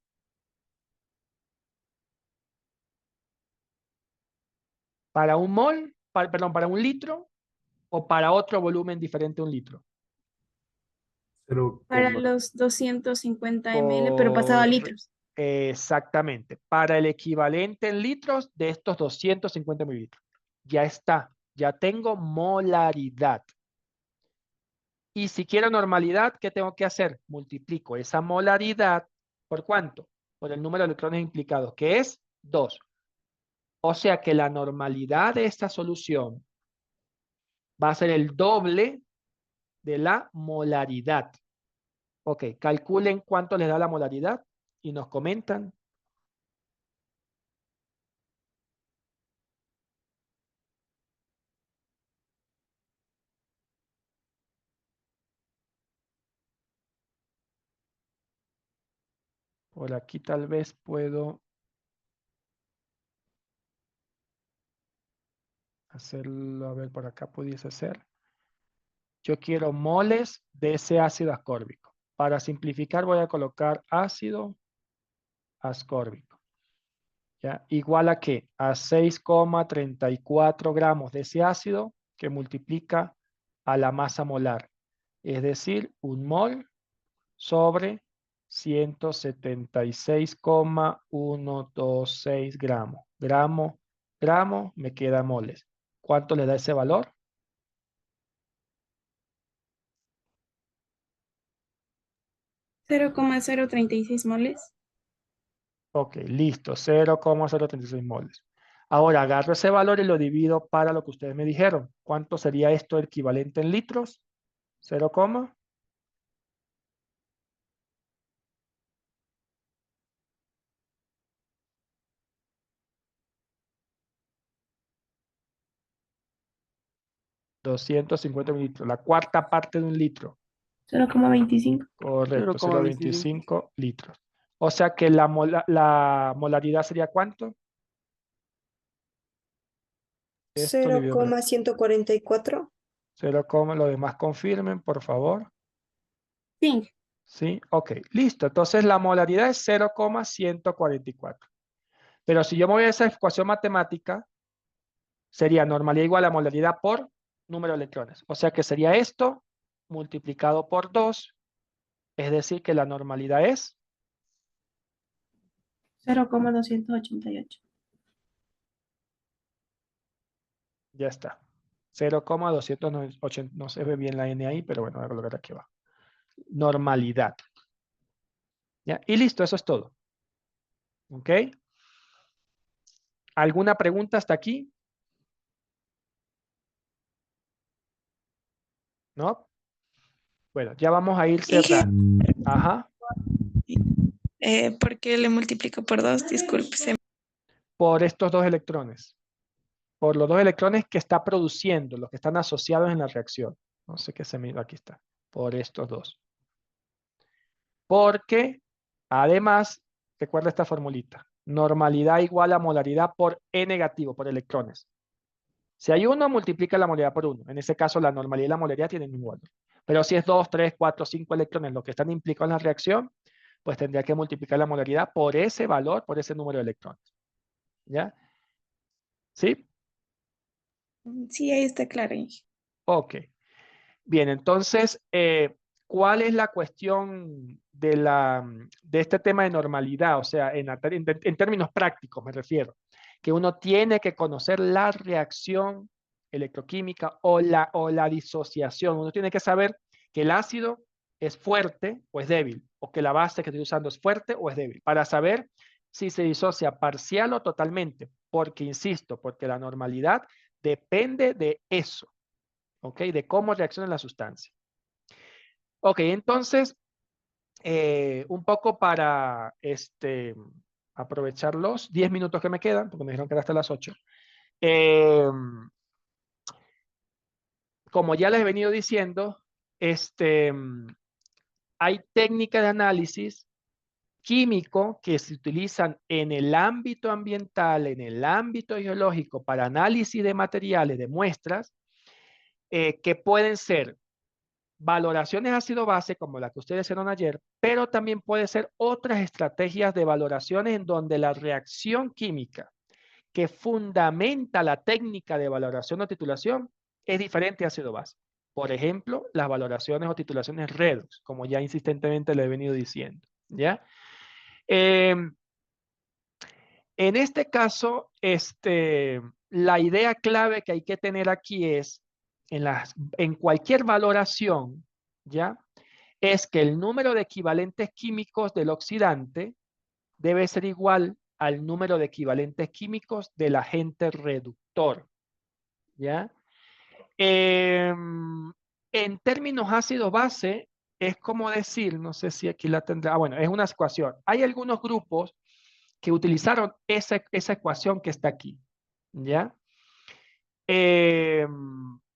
¿Para un mol? Perdón, ¿para 1 litro? ¿O para otro volumen diferente a 1 litro? Cero Para coma. los 250 ml, pero pasado a Correcto. litros. Exactamente. Para el equivalente en litros de estos 250 mililitros. Ya está. Ya tengo molaridad. Y si quiero normalidad, ¿qué tengo que hacer? Multiplico esa molaridad ¿por cuánto? Por el número de electrones implicados, que es 2. O sea que la normalidad de esta solución va a ser el doble de la molaridad. Ok, calculen cuánto les da la molaridad y nos comentan. Por aquí tal vez puedo hacerlo, a ver, por acá pudiese ser. Yo quiero moles de ese ácido ascórbico. Para simplificar voy a colocar ácido ascórbico. ¿Ya? Igual a qué? A 6,34 gramos de ese ácido que multiplica a la masa molar. Es decir, 1 mol sobre 176,126 gramos. Gramo, me queda moles. ¿Cuánto le da ese valor? 0,036 moles. Ok, listo, 0,036 moles. Ahora agarro ese valor y lo divido para lo que ustedes me dijeron. ¿Cuánto sería esto equivalente en litros? 0, 250 mililitros, la cuarta parte de 1 litro. 0,25. Correcto, 0,25. 0,25 litros. O sea que la molaridad sería ¿cuánto? Esto Cero dividido por coma 144. 0, lo demás confirmen, por favor. Sí. ¿Sí? Ok, listo. Entonces la molaridad es 0,144. Pero si yo me voy a esa ecuación matemática, sería normalidad igual a molaridad por número de electrones. O sea que sería esto multiplicado por 2, es decir que la normalidad es 0,288. ya está. 0,280, no se ve bien la n ahí, pero bueno, voy a colocar aquí abajo. Normalidad. ¿Ya? Y listo, eso es todo. ¿Ok? ¿Alguna pregunta hasta aquí? ¿no? Bueno, ya vamos a ir Dije, cerrando. Ajá. ¿por qué le multiplico por 2? Disculpe. Por estos dos electrones. Por los dos electrones que está produciendo, los que están asociados en la reacción. No sé qué se me... Aquí está. Por estos dos. Porque, además, recuerda esta formulita. Normalidad igual a molaridad por E negativo, por electrones. Si hay uno, multiplica la molaridad por uno. En ese caso, la normalidad y la molaridad tienen el mismo valor. Pero si es 2, 3, 4, 5 electrones los que están implicados en la reacción, pues tendría que multiplicar la molaridad por ese valor, por ese número de electrones. ¿Ya? ¿Sí? Sí, ahí está claro, Inge. Ok. Bien, entonces, ¿cuál es la cuestión de este tema de normalidad? O sea, en términos prácticos me refiero, que uno tiene que conocer la reacción electroquímica o la disociación. Uno tiene que saber que el ácido es fuerte o es débil, o que la base que estoy usando es fuerte o es débil, para saber si se disocia parcial o totalmente, porque, insisto, porque la normalidad depende de eso. ¿Ok? De cómo reacciona la sustancia. Ok, entonces, un poco para aprovechar los 10 minutos que me quedan, porque me dijeron que era hasta las 8. Como ya les he venido diciendo, hay técnicas de análisis químico que se utilizan en el ámbito ambiental, en el ámbito geológico, para análisis de materiales, de muestras, que pueden ser valoraciones ácido-base, como la que ustedes hicieron ayer, pero también puede ser otras estrategias de valoraciones en donde la reacción química que fundamenta la técnica de valoración o titulación es diferente a ácido-base. Por ejemplo, las valoraciones o titulaciones redox, como ya insistentemente le he venido diciendo. ¿Ya? En este caso, la idea clave que hay que tener aquí es, en cualquier valoración, ¿ya? Es que el número de equivalentes químicos del oxidante debe ser igual al número de equivalentes químicos del agente reductor. ¿Ya? En términos ácido-base, es como decir, no sé si aquí la tendrá, bueno, es una ecuación. Hay algunos grupos que utilizaron esa ecuación que está aquí. ¿Ya?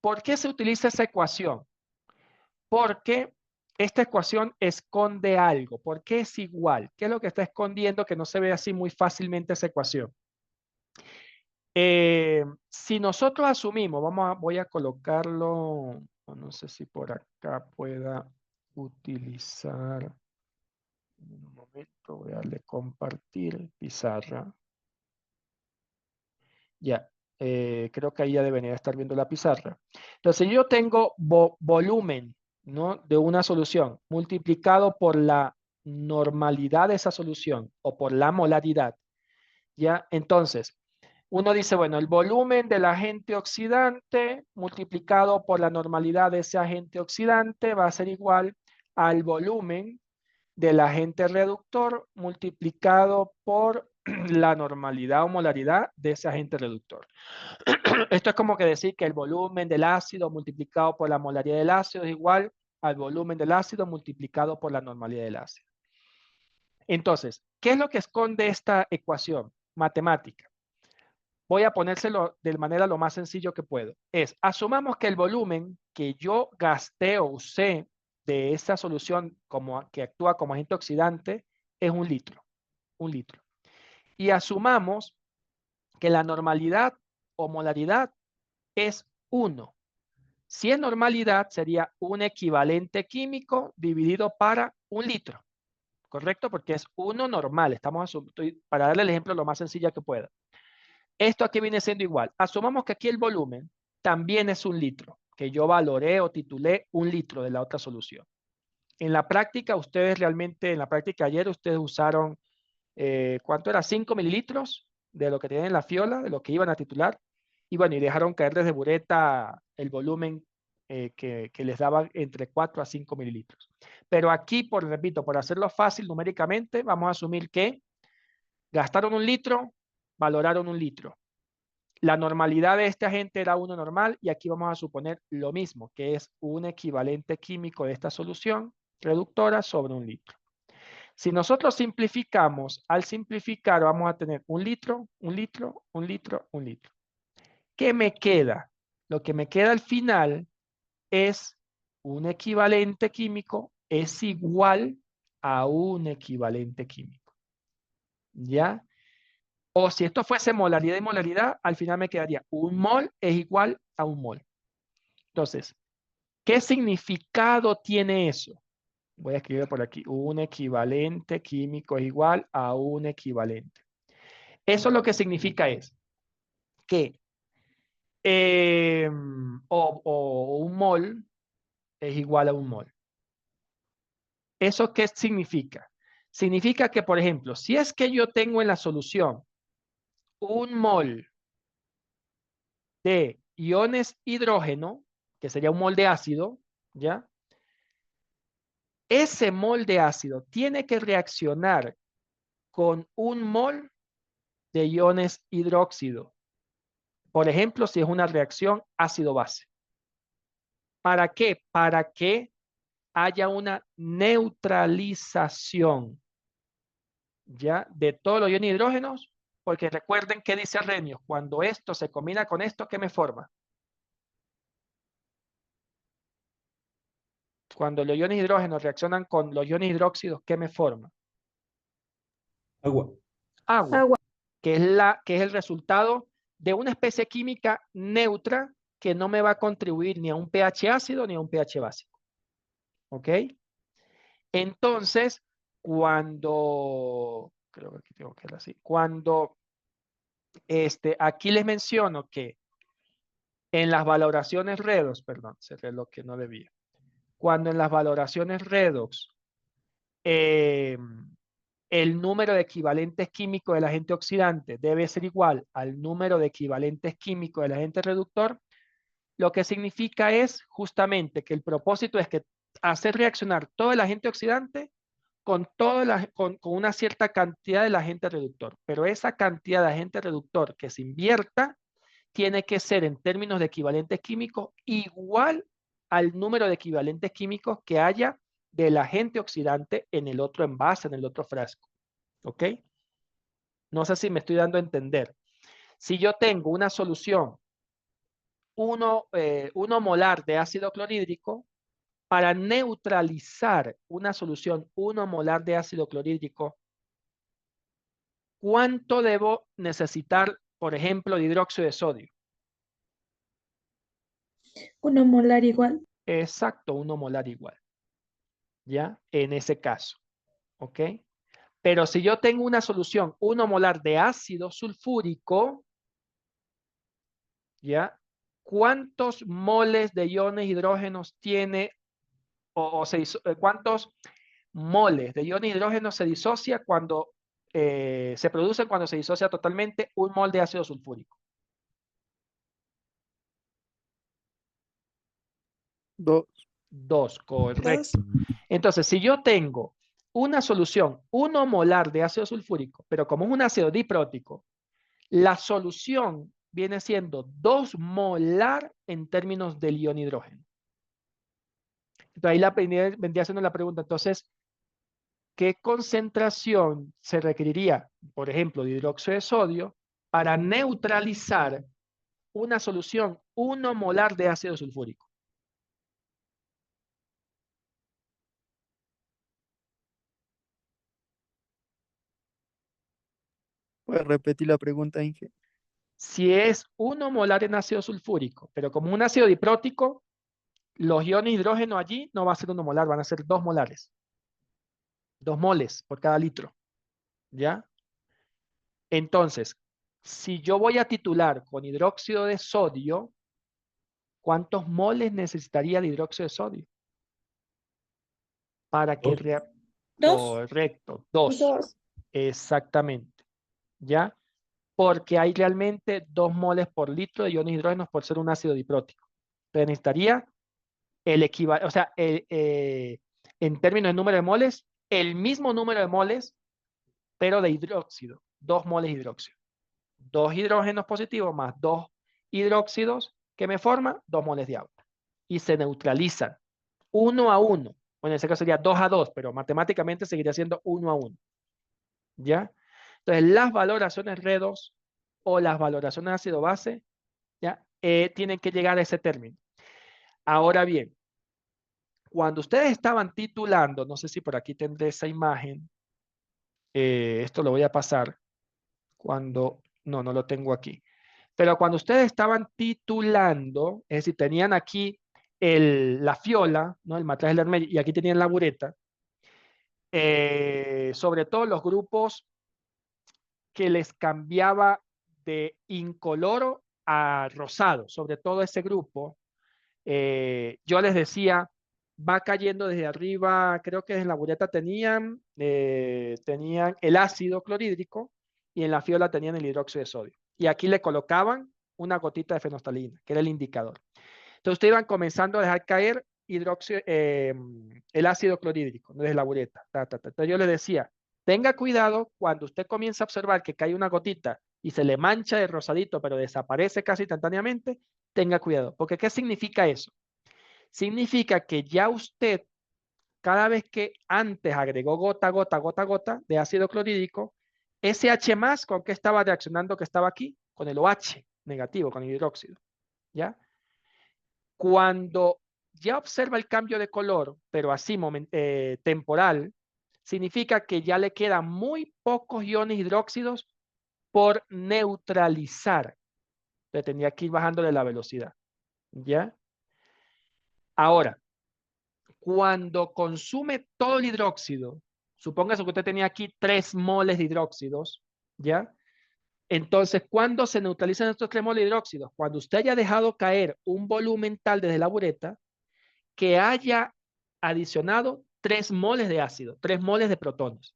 ¿Por qué se utiliza esa ecuación? Porque esta ecuación esconde algo. ¿Por qué es igual? ¿Qué es lo que está escondiendo que no se ve así muy fácilmente esa ecuación? Si nosotros asumimos, voy a colocarlo, no sé si por acá pueda utilizar, en un momento voy a darle compartir pizarra. Ya, creo que ahí ya debería estar viendo la pizarra. Entonces yo tengo volumen, ¿no? De una solución multiplicado por la normalidad de esa solución o por la molaridad. ¿Ya? Entonces, uno dice, bueno, el volumen del agente oxidante multiplicado por la normalidad de ese agente oxidante va a ser igual al volumen del agente reductor multiplicado por la normalidad o molaridad de ese agente reductor. Esto es como que decir que el volumen del ácido multiplicado por la molaridad del ácido es igual al volumen del ácido multiplicado por la normalidad del ácido. Entonces, ¿qué es lo que esconde esta ecuación matemática? Voy a ponérselo de manera lo más sencillo que puedo. Asumamos que el volumen que yo gasté o usé de esa solución que actúa como agente oxidante es 1 litro. 1 litro. Y asumamos que la normalidad o molaridad es 1. Si es normalidad, sería un equivalente químico dividido para 1 litro. ¿Correcto? Porque es 1 normal. Para darle el ejemplo lo más sencillo que pueda. Esto aquí viene siendo igual. Asumamos que aquí el volumen también es 1 litro, que yo valoré o titulé 1 litro de la otra solución. En la práctica, en la práctica ayer, ustedes usaron, ¿cuánto era? 5 mililitros de lo que tenían en la fiola, de lo que iban a titular. Y bueno, y dejaron caer desde bureta el volumen que les daba entre 4 a 5 mililitros. Pero aquí, repito, por hacerlo fácil numéricamente, vamos a asumir que gastaron 1 litro, valoraron 1 litro. La normalidad de este agente era 1 normal y aquí vamos a suponer lo mismo, que es un equivalente químico de esta solución reductora sobre 1 litro. Si nosotros simplificamos, al simplificar vamos a tener 1 litro, 1 litro, 1 litro, 1 litro. ¿Qué me queda? Lo que me queda al final es un equivalente químico es igual a un equivalente químico. ¿Ya? O si esto fuese molaridad y molaridad, al final me quedaría 1 mol es igual a 1 mol. Entonces, ¿qué significado tiene eso? Voy a escribir por aquí. Un equivalente químico es igual a un equivalente. Eso lo que significa es que o 1 mol es igual a 1 mol. ¿Eso qué significa? Significa que, por ejemplo, si es que yo tengo en la solución 1 mol de iones hidrógeno, que sería 1 mol de ácido, ¿ya? Ese mol de ácido tiene que reaccionar con 1 mol de iones hidróxido. Por ejemplo, si es una reacción ácido-base. ¿Para qué? Para que haya una neutralización, ¿ya? De todos los iones hidrógenos, porque recuerden que dice Arrhenius, cuando esto se combina con esto, ¿qué me forma? Cuando los iones hidrógenos reaccionan con los iones hidróxidos, ¿qué me forma? Agua. Agua, Agua. que es el resultado de una especie química neutra que no me va a contribuir ni a un pH ácido ni a un pH básico. ¿Ok? Entonces, creo que aquí tengo que ir así, aquí les menciono que en las valoraciones redox, perdón, cerré lo que no debía. Cuando en las valoraciones redox, el número de equivalentes químicos del agente oxidante debe ser igual al número de equivalentes químicos del agente reductor, lo que significa es justamente que el propósito es que hacer reaccionar todo el agente oxidante con una cierta cantidad del agente reductor. Pero esa cantidad de agente reductor que se invierta tiene que ser en términos de equivalentes químicos igual al número de equivalentes químicos que haya del agente oxidante en el otro envase, en el otro frasco. ¿Ok? No sé si me estoy dando a entender. Si yo tengo una solución 1 molar de ácido clorhídrico, para neutralizar una solución 1 molar de ácido clorhídrico, ¿cuánto debo necesitar, por ejemplo, de hidróxido de sodio? 1 molar igual. Exacto, 1 molar igual. ¿Ya? En ese caso. ¿Ok? Pero si yo tengo una solución 1 molar de ácido sulfúrico, ¿ya? ¿Cuántos moles de iones hidrógenos tiene cuántos moles de iones hidrógeno se disocia cuando se produce cuando se disocia totalmente 1 mol de ácido sulfúrico? 2. 2, correcto. 2. Entonces, si yo tengo una solución 1 molar de ácido sulfúrico, pero como es un ácido diprótico, la solución viene siendo 2 molar en términos del ion hidrógeno. Entonces ahí vendría haciendo la pregunta, entonces, ¿qué concentración se requeriría, por ejemplo, de hidróxido de sodio para neutralizar una solución 1 molar de ácido sulfúrico? ¿Puedes repetir la pregunta, Inge? Si es 1 molar en ácido sulfúrico, pero como un ácido diprótico, los iones hidrógeno allí no va a ser 1 molar, van a ser 2 molares. 2 moles por cada litro. ¿Ya? Entonces, si yo voy a titular con hidróxido de sodio, ¿cuántos moles necesitaría de hidróxido de sodio? Para que... 2. Correcto, 2. 2. Exactamente. ¿Ya? Porque hay realmente 2 moles por litro de iones hidrógenos por ser un ácido diprótico. Entonces necesitaría el equivalente, o sea, en términos de número de moles, el mismo número de moles, pero de hidróxido. 2 moles de hidróxido. 2 hidrógenos positivos más 2 hidróxidos que me forman 2 moles de agua. Y se neutralizan 1 a 1. Bueno, en ese caso sería 2 a 2, pero matemáticamente seguiría siendo 1 a 1. ¿Ya? Entonces, las valoraciones redox o las valoraciones ácido-base, ¿ya? Tienen que llegar a ese término. Ahora bien, cuando ustedes estaban titulando, no sé si por aquí tendré esa imagen, esto lo voy a pasar cuando, no lo tengo aquí. Pero cuando ustedes estaban titulando, es decir, tenían aquí la fiola, ¿no? El matraje del armélio, y aquí tenían la bureta, sobre todo los grupos que les cambiaba de incoloro a rosado, sobre todo ese grupo, yo les decía, va cayendo desde arriba, creo que en la bureta tenían el ácido clorhídrico y en la fiola tenían el hidróxido de sodio. Y aquí le colocaban una gotita de fenolftalina, que era el indicador. Entonces ustedes iban comenzando a dejar caer el ácido clorhídrico desde la bureta. Entonces yo les decía, tenga cuidado cuando usted comienza a observar que cae una gotita y se le mancha de rosadito, pero desaparece casi instantáneamente, tenga cuidado. Porque ¿qué significa eso? Significa que ya usted, cada vez que antes agregó gota de ácido clorhídrico, ese H+, ¿con qué estaba reaccionando que estaba aquí? Con el OH negativo, con el hidróxido. ¿Ya? Cuando ya observa el cambio de color, pero así temporal, significa que ya le quedan muy pocos iones hidróxidos por neutralizar. Le tendría que ir bajándole la velocidad. ¿Ya? Ahora, cuando consume todo el hidróxido, supóngase que usted tenía aquí 3 moles de hidróxidos, ¿ya? Entonces, ¿cuándo se neutralizan estos 3 moles de hidróxidos? Cuando usted haya dejado caer un volumen tal desde la bureta que haya adicionado 3 moles de ácido, 3 moles de protones.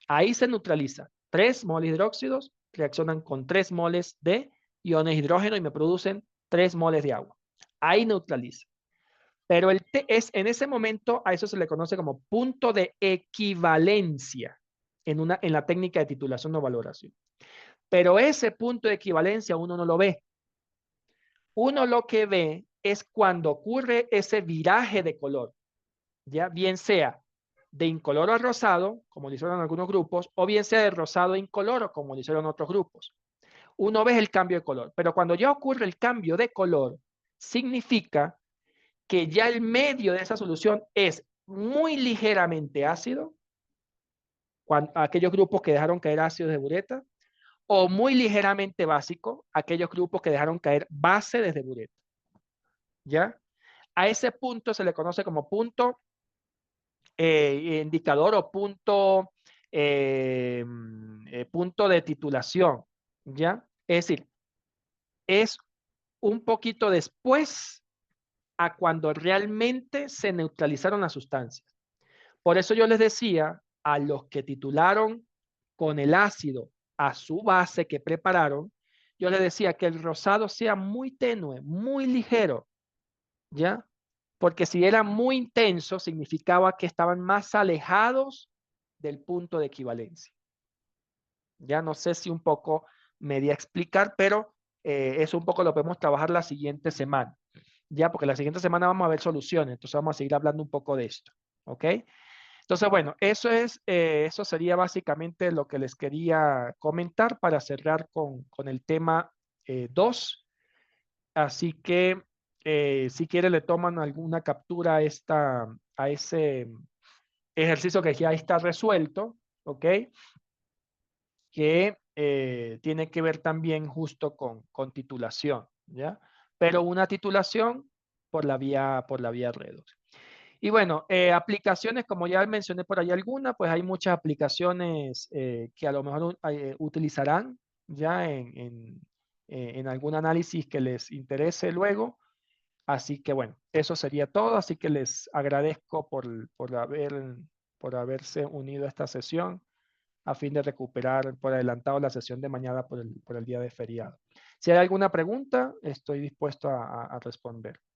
Ahí se neutraliza. 3 moles de hidróxidos reaccionan con 3 moles de iones de hidrógeno y me producen 3 moles de agua. Ahí neutraliza. Pero en ese momento a eso se le conoce como punto de equivalencia en la técnica de titulación o valoración. Pero ese punto de equivalencia uno no lo ve. Uno lo que ve es cuando ocurre ese viraje de color, ya bien sea de incoloro a rosado, como lo hicieron algunos grupos, o bien sea de rosado a incoloro, como lo hicieron otros grupos. Uno ve el cambio de color, pero cuando ya ocurre el cambio de color, significa que ya el medio de esa solución es muy ligeramente ácido, aquellos grupos que dejaron caer ácidos de bureta, o muy ligeramente básico, aquellos grupos que dejaron caer base desde bureta. ¿Ya? A ese punto se le conoce como punto indicador o punto de titulación. ¿Ya? Es decir, es un poquito después a cuando realmente se neutralizaron las sustancias. Por eso yo les decía a los que titularon con el ácido a su base que prepararon, yo les decía que el rosado sea muy tenue, muy ligero, ¿ya? Porque si era muy intenso, significaba que estaban más alejados del punto de equivalencia. Ya no sé si un poco me di a explicar, pero eso un poco lo podemos trabajar la siguiente semana. Ya, porque la siguiente semana vamos a ver soluciones, entonces vamos a seguir hablando un poco de esto. ¿Ok? Entonces, bueno, eso sería básicamente lo que les quería comentar para cerrar con el tema 2. Así que, si quieren, le toman alguna captura a ese ejercicio que ya está resuelto, ¿ok? Que tiene que ver también justo con titulación, ¿ya? Pero una titulación por la vía redox. Y bueno, aplicaciones, como ya mencioné por ahí alguna, pues hay muchas aplicaciones que a lo mejor utilizarán ya en algún análisis que les interese luego. Así que bueno, eso sería todo. Así que les agradezco por haberse unido a esta sesión a fin de recuperar por adelantado la sesión de mañana por el día de feriado. Si hay alguna pregunta, estoy dispuesto a responder.